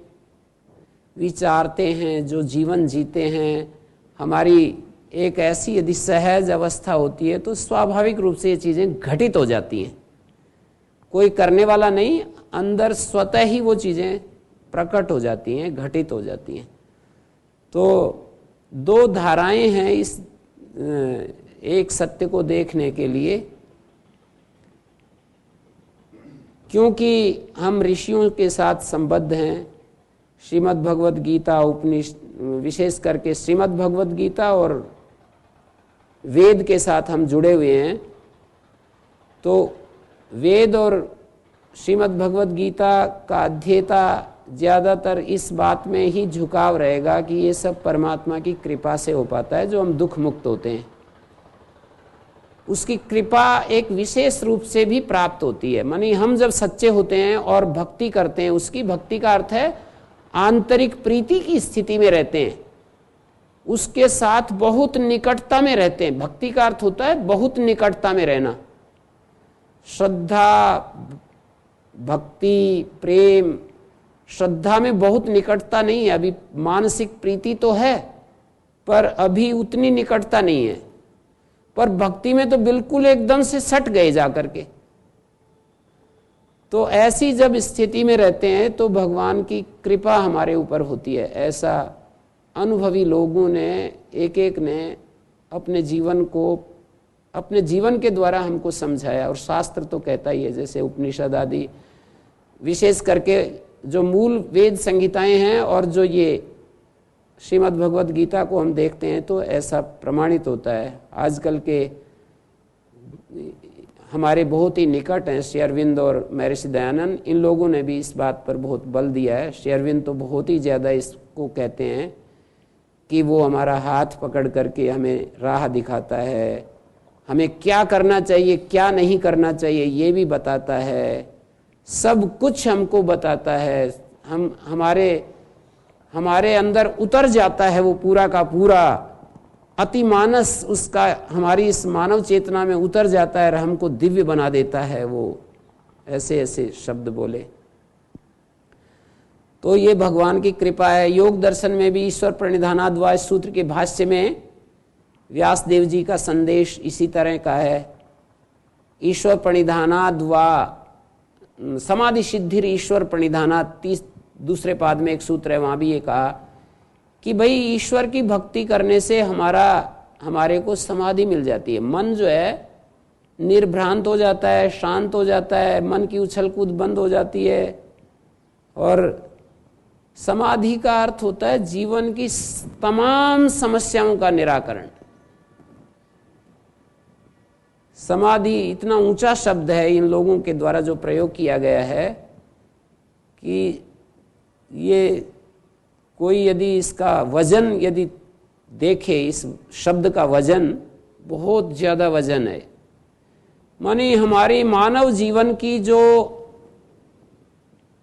विचारते हैं, जो जीवन जीते हैं, हमारी एक ऐसी यदि सहज अवस्था होती है तो स्वाभाविक रूप से ये चीज़ें घटित हो जाती हैं। कोई करने वाला नहीं, अंदर स्वतः ही वो चीज़ें प्रकट हो जाती हैं, घटित हो जाती हैं। तो दो धाराएं हैं इस एक सत्य को देखने के लिए। क्योंकि हम ऋषियों के साथ संबद्ध हैं, श्रीमद् भगवद गीता उपनिषद, विशेष करके श्रीमद् भगवद गीता और वेद के साथ हम जुड़े हुए हैं, तो वेद और श्रीमद् भगवद गीता का अध्येता ज़्यादातर इस बात में ही झुकाव रहेगा कि ये सब परमात्मा की कृपा से हो पाता है, जो हम दुख मुक्त होते हैं। उसकी कृपा एक विशेष रूप से भी प्राप्त होती है। मानी हम जब सच्चे होते हैं और भक्ति करते हैं, उसकी भक्ति का अर्थ है आंतरिक प्रीति की स्थिति में रहते हैं, उसके साथ बहुत निकटता में रहते हैं। भक्ति का अर्थ होता है बहुत निकटता में रहना। श्रद्धा, भक्ति, प्रेम, श्रद्धा में बहुत निकटता नहीं है, अभी मानसिक प्रीति तो है पर अभी उतनी निकटता नहीं है। पर भक्ति में तो बिल्कुल एकदम से सट गए जाकर के। तो ऐसी जब स्थिति में रहते हैं तो भगवान की कृपा हमारे ऊपर होती है। ऐसा अनुभवी लोगों ने एक ने अपने जीवन के द्वारा हमको समझाया, और शास्त्र तो कहता ही है, जैसे उपनिषद आदि, विशेष करके जो मूल वेद संहिताएं हैं और जो ये श्रीमद् भगवद गीता को हम देखते हैं तो ऐसा प्रमाणित होता है। आजकल के हमारे बहुत ही निकट हैं श्री अरविंद और महर्षि दयानंद, इन लोगों ने भी इस बात पर बहुत बल दिया है। श्री अरविंद तो बहुत ही ज़्यादा इसको कहते हैं कि वो हमारा हाथ पकड़ करके हमें राह दिखाता है, हमें क्या करना चाहिए क्या नहीं करना चाहिए ये भी बताता है, सब कुछ हमको बताता है। हमारे अंदर उतर जाता है वो पूरा का पूरा अतिमानस उसका, हमारी इस मानव चेतना में उतर जाता है और हमको दिव्य बना देता है। वो ऐसे ऐसे शब्द बोले। तो ये भगवान की कृपा है। योग दर्शन में भी ईश्वर प्रणिधानाद्वा सूत्र के भाष्य में व्यास देव जी का संदेश इसी तरह का है। ईश्वर प्रणिधानाद्वा समाधि सिद्धिर ईश्वर प्रणिधानात्, दूसरे पाद में एक सूत्र है, वहां भी ये कहा कि भाई ईश्वर की भक्ति करने से हमारे को समाधि मिल जाती है। मन जो है निर्भ्रांत हो जाता है, शांत हो जाता है, मन की उछल कूद बंद हो जाती है। और समाधि का अर्थ होता है जीवन की तमाम समस्याओं का निराकरण। समाधि इतना ऊंचा शब्द है इन लोगों के द्वारा जो प्रयोग किया गया है कि ये कोई यदि इसका वजन यदि देखे, इस शब्द का वजन बहुत ज़्यादा वजन है। मानी हमारी मानव जीवन की जो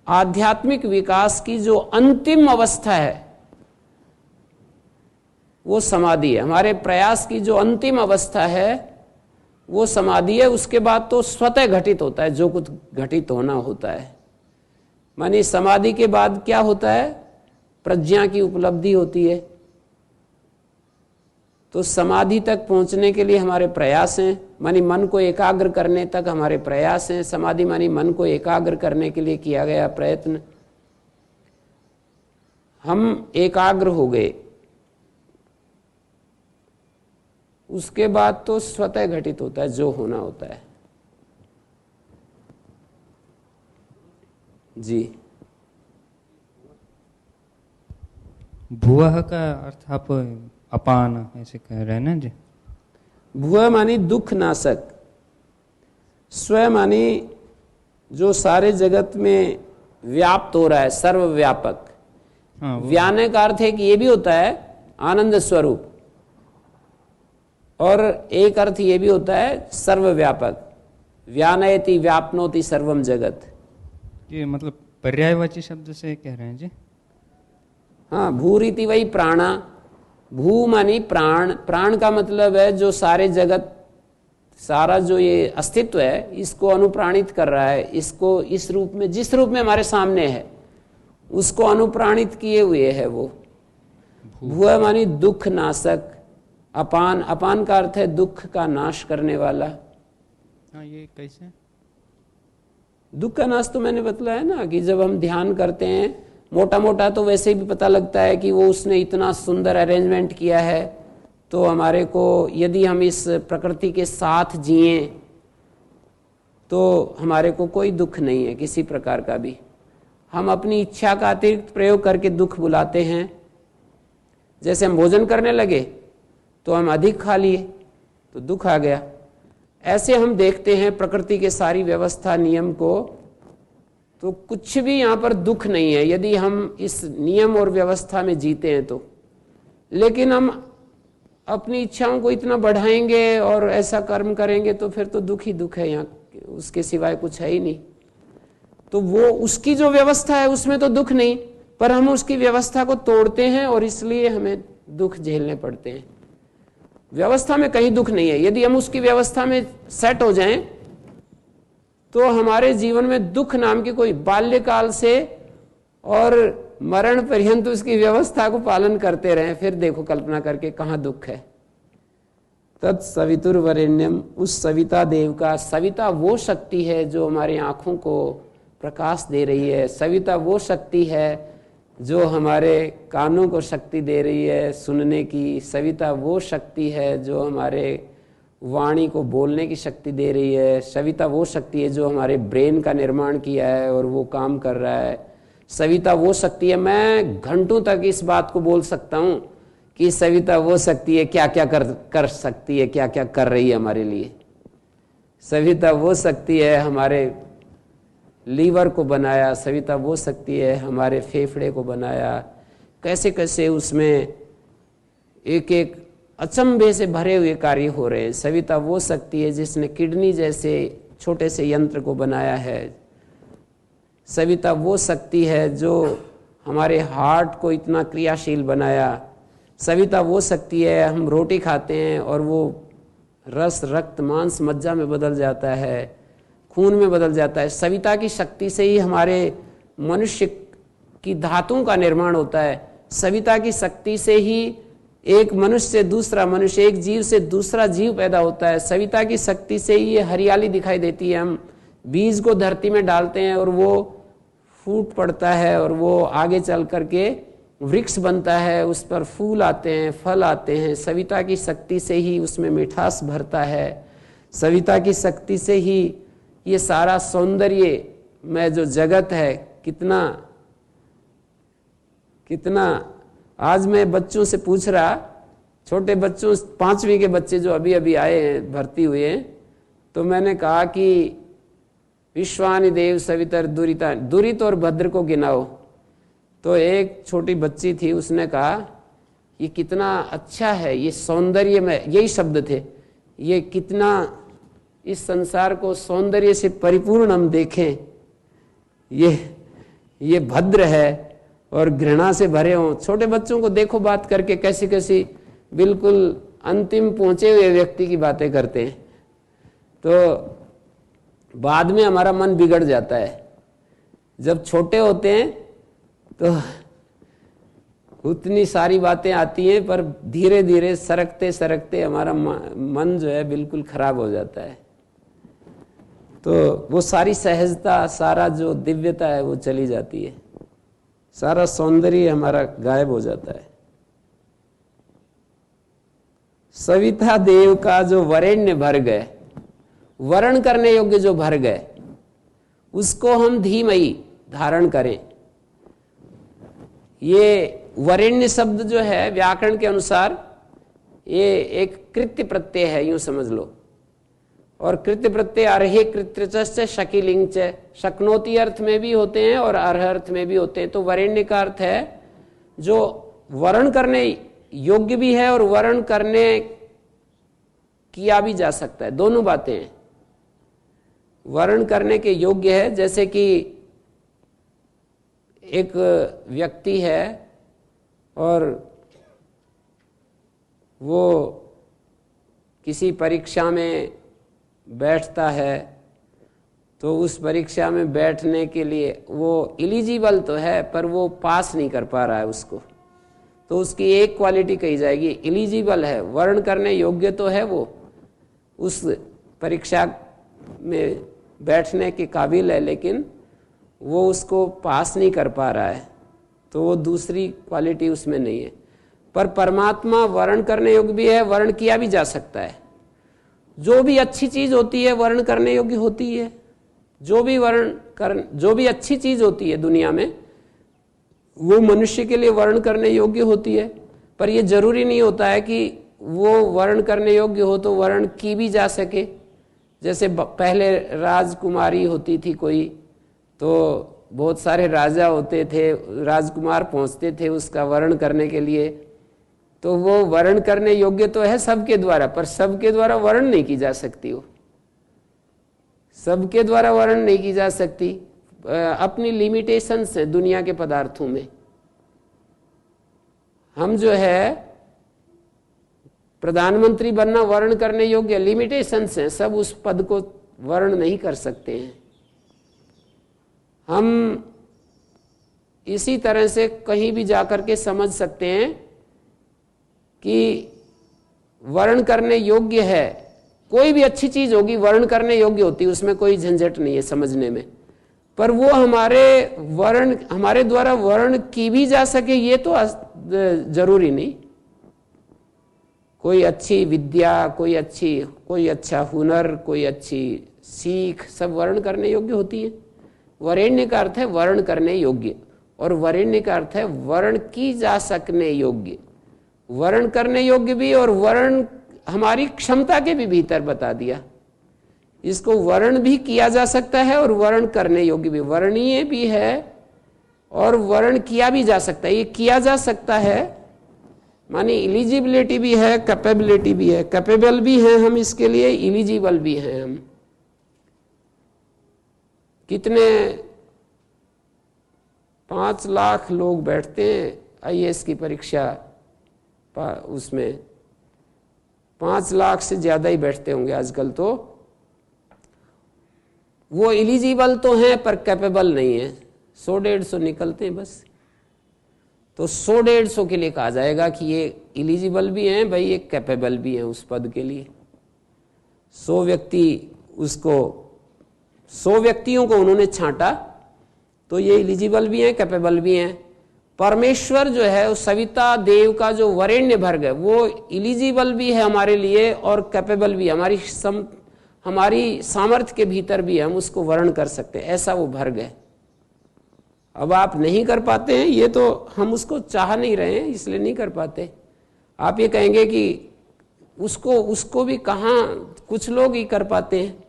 आध्यात्मिक विकास की जो अंतिम अवस्था है वो समाधि है। हमारे प्रयास की जो अंतिम अवस्था है वो समाधि है। उसके बाद तो स्वतः घटित होता है जो कुछ घटित होना होता है। मानी समाधि के बाद क्या होता है? प्रज्ञा की उपलब्धि होती है। तो समाधि तक पहुंचने के लिए हमारे प्रयास हैं, मानी मन को एकाग्र करने तक हमारे प्रयास हैं। समाधि मानी मन को एकाग्र करने के लिए किया गया प्रयत्न। हम एकाग्र हो गए, उसके बाद तो स्वतः घटित होता है जो होना होता है। जी। भुवः का अर्थ आप अपान ऐसे कह रहे हैं ना जी? भुव मानी दुख नाशक, स्व मानी जो सारे जगत में व्याप्त हो रहा है, सर्वव्यापक। व्याने का अर्थ है कि ये भी होता है आनंद स्वरूप, और एक अर्थ ये भी होता है सर्वव्यापक। व्यानयति व्याप्नोति सर्वम जगत। ये मतलब पर्यायवाची शब्द से कह रहे हैं जी? हाँ, भूरीति वही प्राणा। भू मानी प्राण, प्राण का मतलब है जो सारे जगत, सारा जो ये अस्तित्व है इसको अनुप्राणित कर रहा है, इसको इस रूप में, जिस रूप में हमारे सामने है उसको अनुप्राणित किए हुए है वो। भू मानी दुख नाशक। अपान, अपान का अर्थ है दुख का नाश करने वाला। हाँ, ये कैसे? दुख का नाश तो मैंने बतलाया ना कि जब हम ध्यान करते हैं, मोटा मोटा तो वैसे भी पता लगता है कि वो उसने इतना सुंदर अरेंजमेंट किया है, तो हमारे को यदि हम इस प्रकृति के साथ जिए तो हमारे को कोई दुख नहीं है किसी प्रकार का भी। हम अपनी इच्छा का अतिरिक्त प्रयोग करके दुख बुलाते हैं। जैसे हम भोजन करने लगे तो हम अधिक खा लिए तो दुख आ गया। ऐसे हम देखते हैं प्रकृति के सारी व्यवस्था नियम को, तो कुछ भी यहाँ पर दुख नहीं है यदि हम इस नियम और व्यवस्था में जीते हैं तो। लेकिन हम अपनी इच्छाओं को इतना बढ़ाएंगे और ऐसा कर्म करेंगे तो फिर तो दुख ही दुख है, यहाँ उसके सिवाय कुछ है ही नहीं। तो वो उसकी जो व्यवस्था है उसमें तो दुख नहीं, पर हम उसकी व्यवस्था को तोड़ते हैं और इसलिए हमें दुख झेलने पड़ते हैं। व्यवस्था में कहीं दुख नहीं है। यदि हम उसकी व्यवस्था में सेट हो जाएं तो हमारे जीवन में दुख नाम की कोई, बाल्यकाल से और मरण पर्यंत उसकी व्यवस्था को पालन करते रहें, फिर देखो कल्पना करके कहाँ दुख है। तत्सवितुर्वरेण्यम, उस सविता देव का, सविता वो शक्ति है जो हमारी आंखों को प्रकाश दे रही है। सविता वो शक्ति है जो हमारे कानों को शक्ति दे रही है सुनने की। सविता वो शक्ति है जो हमारे वाणी को बोलने की शक्ति दे रही है। सविता वो शक्ति है जो हमारे ब्रेन का निर्माण किया है और वो काम कर रहा है। सविता वो शक्ति है, मैं घंटों तक इस बात को बोल सकता हूँ कि सविता वो शक्ति है क्या क्या कर सकती है, क्या क्या कर रही है हमारे लिए। सविता वो शक्ति है हमारे लीवर को बनाया, सविता वो शक्ति है हमारे फेफड़े को बनाया। कैसे कैसे उसमें एक एक अचंभे से भरे हुए कार्य हो रहे हैं। सविता वो शक्ति है जिसने किडनी जैसे छोटे से यंत्र को बनाया है। सविता वो शक्ति है जो हमारे हार्ट को इतना क्रियाशील बनाया। सविता वो शक्ति है, हम रोटी खाते हैं और वो रस रक्त मांस मज्जा में बदल जाता है, खून में बदल जाता है। सविता की शक्ति से ही हमारे मनुष्य की धातुओं का निर्माण होता है। सविता की शक्ति से ही एक मनुष्य से दूसरा मनुष्य, एक जीव से दूसरा जीव पैदा होता है। सविता की शक्ति से ही ये हरियाली दिखाई देती है। हम बीज को धरती में डालते हैं और वो फूट पड़ता है और वो आगे चल करके वृक्ष बनता है, उस पर फूल आते हैं, फल आते हैं। सविता की शक्ति से ही उसमें मिठास भरता है। सविता की शक्ति से ही ये सारा सौंदर्य में जो जगत है कितना कितना। आज मैं बच्चों से पूछ रहा, छोटे बच्चों, 5वीं के बच्चे जो अभी अभी आए हैं, भर्ती हुए हैं, तो मैंने कहा कि विश्वानि देव सवितर दुरिता, दुरित और भद्र को गिनाओ। तो एक छोटी बच्ची थी, उसने कहा ये कितना अच्छा है, ये सौंदर्य में, यही शब्द थे, ये कितना इस संसार को सौंदर्य से परिपूर्ण हम देखें, ये भद्र है और घृणा से भरे हों। छोटे बच्चों को देखो बात करके कैसी कैसी बिल्कुल अंतिम पहुंचे हुए व्यक्ति की बातें करते हैं, तो बाद में हमारा मन बिगड़ जाता है। जब छोटे होते हैं तो उतनी सारी बातें आती हैं, पर धीरे धीरे सरकते सरकते हमारा मन जो है बिल्कुल खराब हो जाता है। तो वो सारी सहजता, सारा जो दिव्यता है वो चली जाती है, सारा सौंदर्य हमारा गायब हो जाता है। सविता देव का जो वरेण्य भर गए, वर्ण करने योग्य जो भर गए, उसको हम धीमई धारण करें। ये वरेण्य शब्द जो है व्याकरण के अनुसार ये एक कृत्य प्रत्यय है, यूं समझ लो। और कृत्य प्रत्यय अर्हे कृत्यच शकीलिंग च, शक्नोती अर्थ में भी होते हैं और अर्ह अर्थ में भी होते हैं। तो वरेण्य का अर्थ है जो वर्ण करने योग्य भी है और वर्ण करने किया भी जा सकता है, दोनों बातें हैं। वर्ण करने के योग्य है, जैसे कि एक व्यक्ति है और वो किसी परीक्षा में बैठता है, तो उस परीक्षा में बैठने के लिए वो एलिजिबल तो है पर वो पास नहीं कर पा रहा है उसको, तो उसकी एक क्वालिटी कही जाएगी, एलिजिबल है, वर्ण करने योग्य तो है, वो उस परीक्षा में बैठने के काबिल है, लेकिन वो उसको पास नहीं कर पा रहा है, तो वो दूसरी क्वालिटी उसमें नहीं है। पर परमात्मा वर्ण करने योग्य भी है, वर्ण किया भी जा सकता है। जो भी अच्छी चीज होती है वर्ण करने योग्य होती है। जो भी अच्छी चीज होती है दुनिया में वो मनुष्य के लिए वर्ण करने योग्य होती है, पर ये जरूरी नहीं होता है कि वो वर्ण करने योग्य हो तो वर्ण की भी जा सके। जैसे पहले राजकुमारी होती थी कोई, तो बहुत सारे राजा होते थे, राजकुमार पहुंचते थे उसका वर्ण करने के लिए, तो वो वर्ण करने योग्य तो है सबके द्वारा, पर सबके द्वारा वर्ण नहीं की जा सकती। वो सबके द्वारा वर्ण नहीं की जा सकती, अपनी लिमिटेशंस है दुनिया के पदार्थों में। हम जो है प्रधानमंत्री बनना वर्ण करने योग्य, लिमिटेशंस हैं, सब उस पद को वर्ण नहीं कर सकते हैं। हम इसी तरह से कहीं भी जाकर के समझ सकते हैं कि वर्ण करने योग्य है, कोई भी अच्छी चीज होगी वर्ण करने योग्य होती है, उसमें कोई झंझट नहीं है समझने में, पर वो हमारे द्वारा वर्ण की भी जा सके ये तो जरूरी नहीं। कोई अच्छी विद्या, कोई अच्छा हुनर, कोई अच्छी सीख, सब वर्ण करने योग्य होती है। वरेण्य का अर्थ है वर्ण करने योग्य, और वरेण्य का अर्थ है वर्ण की जा सकने योग्य। वर्ण करने योग्य भी और वर्ण हमारी क्षमता के भी भीतर बता दिया। इसको वर्ण भी किया जा सकता है और वर्ण करने योग्य भी, वर्णीय भी है और वर्ण किया भी जा सकता है। ये किया जा सकता है मानी एलिजिबिलिटी भी है, कैपेबिलिटी भी है, कैपेबल भी हैं हम इसके लिए, एलिजिबल भी हैं हम। कितने 5 लाख लोग बैठते हैं आईएएस की परीक्षा, उसमें 5 लाख से ज्यादा ही बैठते होंगे आजकल। तो वो एलिजिबल तो हैं पर कैपेबल नहीं है, 100-150 निकलते हैं बस। तो 100-150 के लिए कहा जाएगा कि ये एलिजिबल भी हैं भाई, ये कैपेबल भी हैं उस पद के लिए। 100 व्यक्तियों को उन्होंने छांटा, तो ये एलिजिबल भी हैं, कैपेबल भी हैं। परमेश्वर जो है उस सविता देव का जो वरेण्य भर गए, वो एलिजिबल भी है हमारे लिए और कैपेबल भी, हमारी सामर्थ्य के भीतर भी है, हम उसको वर्ण कर सकते हैं, ऐसा वो भर गए। अब आप नहीं कर पाते हैं, ये तो हम उसको चाह नहीं रहे हैं इसलिए नहीं कर पाते। आप ये कहेंगे कि उसको भी कहाँ कुछ लोग ही कर पाते हैं,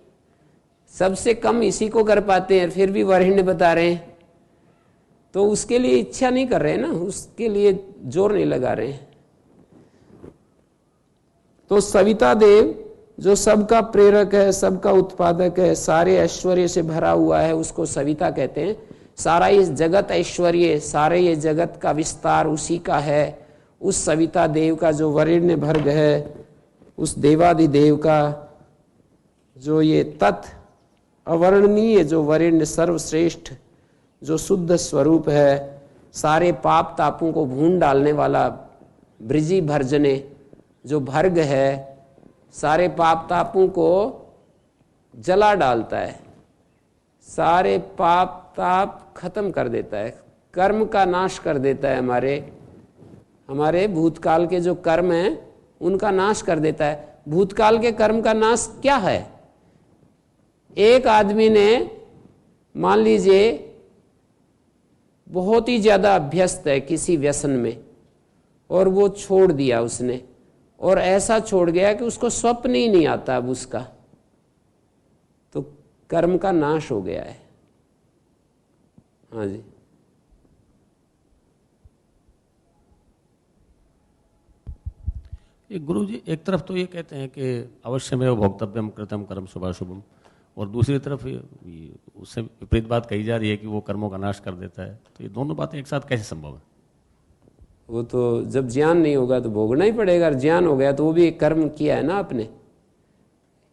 सबसे कम इसी को कर पाते हैं, फिर भी वरिण्य बता रहे हैं। तो उसके लिए इच्छा नहीं कर रहे हैं ना, उसके लिए जोर नहीं लगा रहे हैं। तो सविता देव जो सबका प्रेरक है, सबका उत्पादक है, सारे ऐश्वर्य से भरा हुआ है, उसको सविता कहते हैं। सारा इस जगत ऐश्वर्य, सारे ये जगत का विस्तार उसी का है। उस सविता देव का जो वरेण्य भर्ग है, उस देवादिदेव का जो ये तत् अवर्णनीय, जो वरेण्य सर्वश्रेष्ठ, जो शुद्ध स्वरूप है, सारे पाप तापों को भून डालने वाला ब्रिजी भर्जने जो भर्ग है, सारे पाप तापों को जला डालता है, सारे पाप ताप खत्म कर देता है, कर्म का नाश कर देता है। हमारे भूतकाल के जो कर्म हैं उनका नाश कर देता है। भूतकाल के कर्म का नाश क्या है? एक आदमी ने मान लीजिए बहुत ही ज्यादा अभ्यस्त है किसी व्यसन में, और वो छोड़ दिया उसने, और ऐसा छोड़ गया कि उसको स्वप्न ही नहीं आता अब उसका, तो कर्म का नाश हो गया है। हाँ जी, गुरु जी एक तरफ तो ये कहते हैं कि अवश्य में भोक्तव्यम कृतम कर्म शुभाशुभम, और दूसरी तरफ उससे विपरीत बात कही जा रही है कि वो कर्मों का नाश कर देता है। तो ये दोनों बातें एक साथ कैसे संभव है? वो तो जब ज्ञान नहीं होगा तो भोगना ही पड़ेगा। ज्ञान हो गया तो वो भी एक कर्म किया है ना आपने,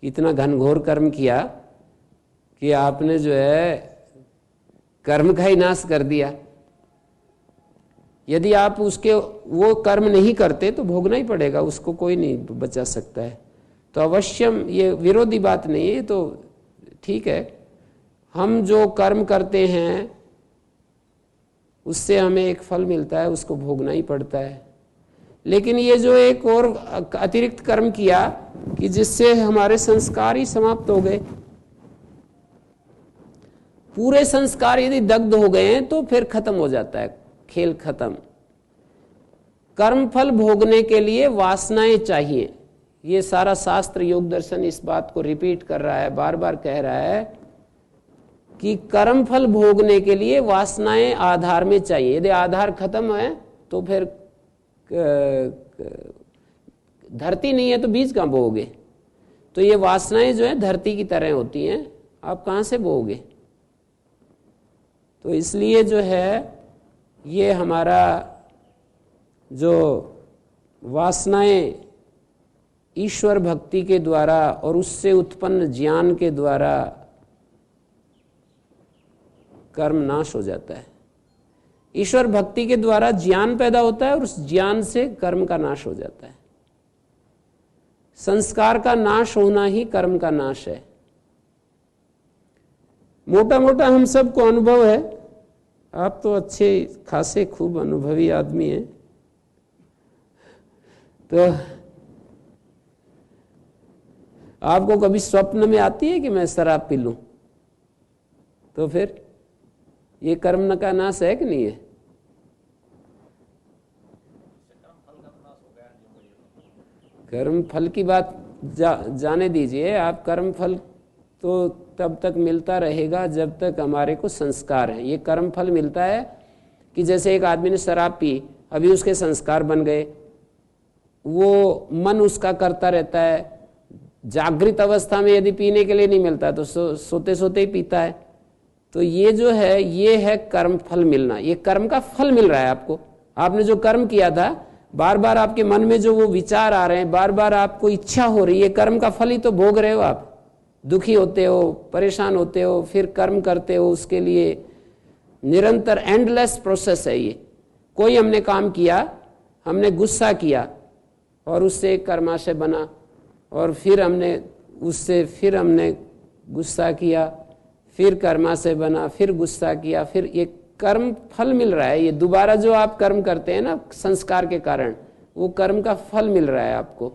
इतना घनघोर कर्म किया कि आपने जो है कर्म का ही नाश कर दिया। यदि आप उसके वो कर्म नहीं करते तो भोगना ही पड़ेगा, उसको कोई नहीं बचा सकता है। तो अवश्यम ये विरोधी बात नहीं है, तो ठीक है, हम जो कर्म करते हैं उससे हमें एक फल मिलता है, उसको भोगना ही पड़ता है। लेकिन ये जो एक और अतिरिक्त कर्म किया कि जिससे हमारे संस्कार ही समाप्त हो गए, पूरे संस्कार यदि दग्ध हो गए हैं तो फिर खत्म हो जाता है, खेल खत्म। कर्म फल भोगने के लिए वासनाएं चाहिए। ये सारा शास्त्र योग दर्शन इस बात को रिपीट कर रहा है, बार बार कह रहा है कि कर्म फल भोगने के लिए वासनाएं आधार में चाहिए। यदि आधार खत्म है तो फिर धरती नहीं है तो बीज कहां बोओगे? तो ये वासनाएं जो है धरती की तरह होती हैं, आप कहां से बोओगे? तो इसलिए जो है ये हमारा जो वासनाएं ईश्वर भक्ति के द्वारा और उससे उत्पन्न ज्ञान के द्वारा कर्म नाश हो जाता है। ईश्वर भक्ति के द्वारा ज्ञान पैदा होता है और उस ज्ञान से कर्म का नाश हो जाता है। संस्कार का नाश होना ही कर्म का नाश है। मोटा मोटा हम सबको अनुभव है, आप तो अच्छे खासे खूब अनुभवी आदमी हैं, तो आपको कभी स्वप्न में आती है कि मैं शराब पी लूं? तो फिर ये कर्म का नाश है कि नहीं है? कर्म फल की बात जाने दीजिए आप। कर्म फल तो तब तक मिलता रहेगा जब तक हमारे को संस्कार है। ये कर्म फल मिलता है कि जैसे एक आदमी ने शराब पी, अभी उसके संस्कार बन गए, वो मन उसका करता रहता है। जागृत अवस्था में यदि पीने के लिए नहीं मिलता तो सोते सोते ही पीता है। तो ये जो है ये है कर्म फल मिलना। ये कर्म का फल मिल रहा है आपको। आपने जो कर्म किया था, बार बार आपके मन में जो वो विचार आ रहे हैं, बार बार आपको इच्छा हो रही है, कर्म का फल ही तो भोग रहे हो आप। दुखी होते हो, परेशान होते हो, फिर कर्म करते हो उसके लिए। निरंतर एंडलेस प्रोसेस है ये। कोई हमने काम किया, हमने गुस्सा किया और उससे एक कर्माशय बना, और फिर हमने गुस्सा किया, फिर कर्माशय बना, फिर गुस्सा किया, फिर ये कर्म फल मिल रहा है। ये दोबारा जो आप कर्म करते हैं ना संस्कार के कारण, वो कर्म का फल मिल रहा है आपको,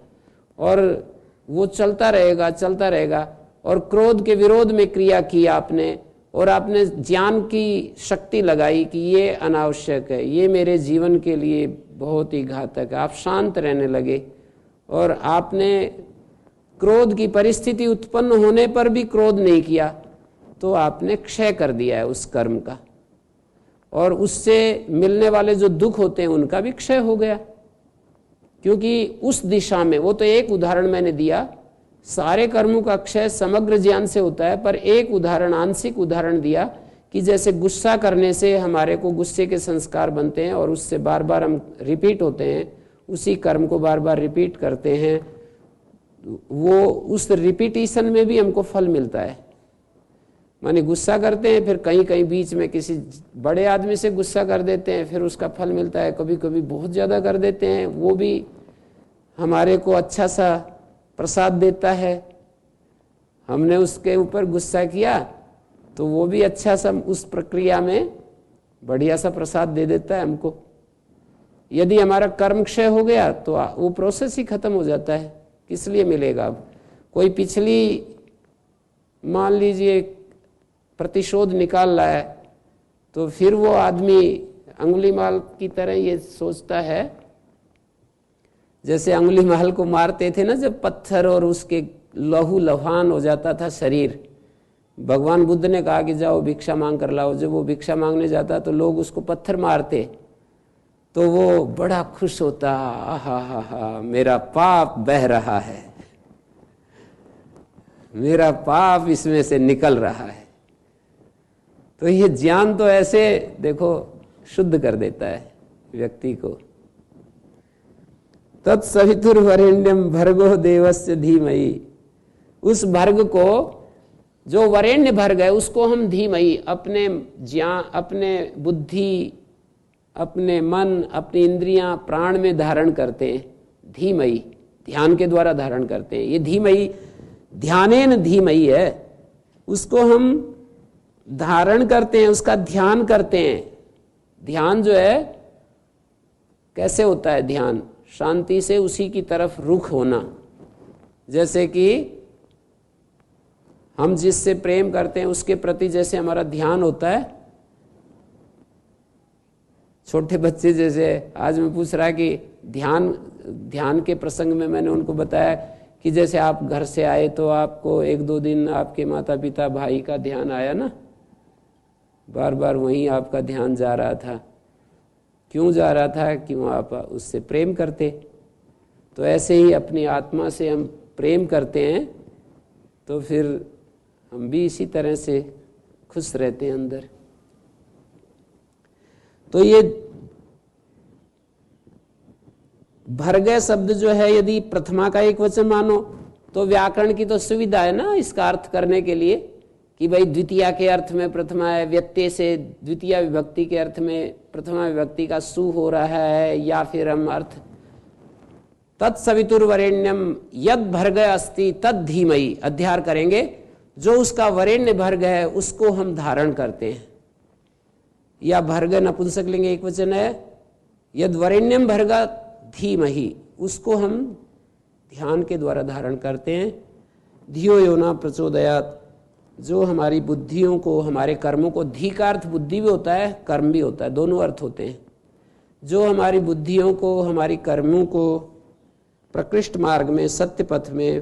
और वो चलता रहेगा चलता रहेगा। और क्रोध के विरोध में क्रिया की आपने, और आपने ज्ञान की शक्ति लगाई कि ये अनावश्यक है, ये मेरे जीवन के लिए बहुत ही घातक है। आप शांत रहने लगे और आपने क्रोध की परिस्थिति उत्पन्न होने पर भी क्रोध नहीं किया, तो आपने क्षय कर दिया है उस कर्म का, और उससे मिलने वाले जो दुख होते हैं उनका भी क्षय हो गया। क्योंकि उस दिशा में, वो तो एक उदाहरण मैंने दिया, सारे कर्मों का क्षय समग्र ज्ञान से होता है, पर एक उदाहरण, आंशिक उदाहरण दिया कि जैसे गुस्सा करने से हमारे को गुस्से के संस्कार बनते हैं और उससे बार बार हम रिपीट होते हैं, उसी कर्म को बार बार रिपीट करते हैं, वो उस रिपीटिशन में भी हमको फल मिलता है। माने गुस्सा करते हैं, फिर कहीं कहीं बीच में किसी बड़े आदमी से गुस्सा कर देते हैं, फिर उसका फल मिलता है। कभी कभी बहुत ज़्यादा कर देते हैं, वो भी हमारे को अच्छा सा प्रसाद देता है। हमने उसके ऊपर गुस्सा किया तो वो भी अच्छा सा उस प्रक्रिया में बढ़िया सा प्रसाद दे देता है हमको। यदि हमारा कर्म क्षय हो गया तो वो प्रोसेस ही खत्म हो जाता है। किस लिए मिलेगा? अब कोई पिछली, मान लीजिए, प्रतिशोध निकाल रहा है, तो फिर वो आदमी अंगुलीमाल की तरह ये सोचता है, जैसे अंगुलीमाल को मारते थे ना जब पत्थर, और उसके लहू लुहान हो जाता था शरीर। भगवान बुद्ध ने कहा कि जाओ भिक्षा मांग कर लाओ। जब वो भिक्षा मांगने जाता तो लोग उसको पत्थर मारते, तो वो बड़ा खुश होता, आहा हा हा, मेरा पाप बह रहा है, मेरा पाप इसमें से निकल रहा है। तो ये ज्ञान तो ऐसे देखो शुद्ध कर देता है व्यक्ति को। तत्सवितुर्वरेण्यम भर्गो देवस्य धीमहि, उस भर्ग को, जो वरेण्य भर्ग है, उसको हम धीमहि, अपने ज्ञान, अपने बुद्धि, अपने मन, अपनी इंद्रियां, प्राण में धारण करते हैं। धीमहि, ध्यान के द्वारा धारण करते हैं। ये धीमहि, ध्यानेन धीमहि है, उसको हम धारण करते हैं, उसका ध्यान करते हैं। ध्यान जो है कैसे होता है? ध्यान शांति से उसी की तरफ रुख होना। जैसे कि हम जिससे प्रेम करते हैं उसके प्रति जैसे हमारा ध्यान होता है। छोटे बच्चे जैसे, आज मैं पूछ रहा कि ध्यान के प्रसंग में मैंने उनको बताया कि जैसे आप घर से आए तो आपको 1-2 दिन आपके माता पिता, भाई का ध्यान आया ना, बार बार वहीं आपका ध्यान जा रहा था। क्यों जा रहा था? क्यों आप उससे प्रेम करते। तो ऐसे ही अपनी आत्मा से हम प्रेम करते हैं, तो फिर हम भी इसी तरह से खुश रहते हैं अंदर। तो ये भर्गय शब्द जो है, यदि प्रथमा का एक वचन मानो तो व्याकरण की तो सुविधा है ना इसका अर्थ करने के लिए कि भाई द्वितीया के अर्थ में प्रथमा है, व्यत्यय से द्वितीया विभक्ति के अर्थ में प्रथमा विभक्ति का सु हो रहा है, या फिर हम अर्थ तत्सवितुर्वरेण्यम यद भर्गय अस्ति तद धीमहि अध्यार करेंगे। जो उसका वरेण्य भर्ग है उसको हम धारण करते हैं। या भर्ग नपुंसक लिंग एक वचन है, यद वरेण्यम भर्ग धीमहि, उसको हम ध्यान के द्वारा धारण करते हैं। धियो यो न प्रचोदयात्, जो हमारी बुद्धियों को, हमारे कर्मों को, धी का अर्थ बुद्धि भी होता है, कर्म भी होता है, दोनों अर्थ होते हैं। जो हमारी बुद्धियों को, हमारी कर्मों को प्रकृष्ट मार्ग में, सत्य पथ में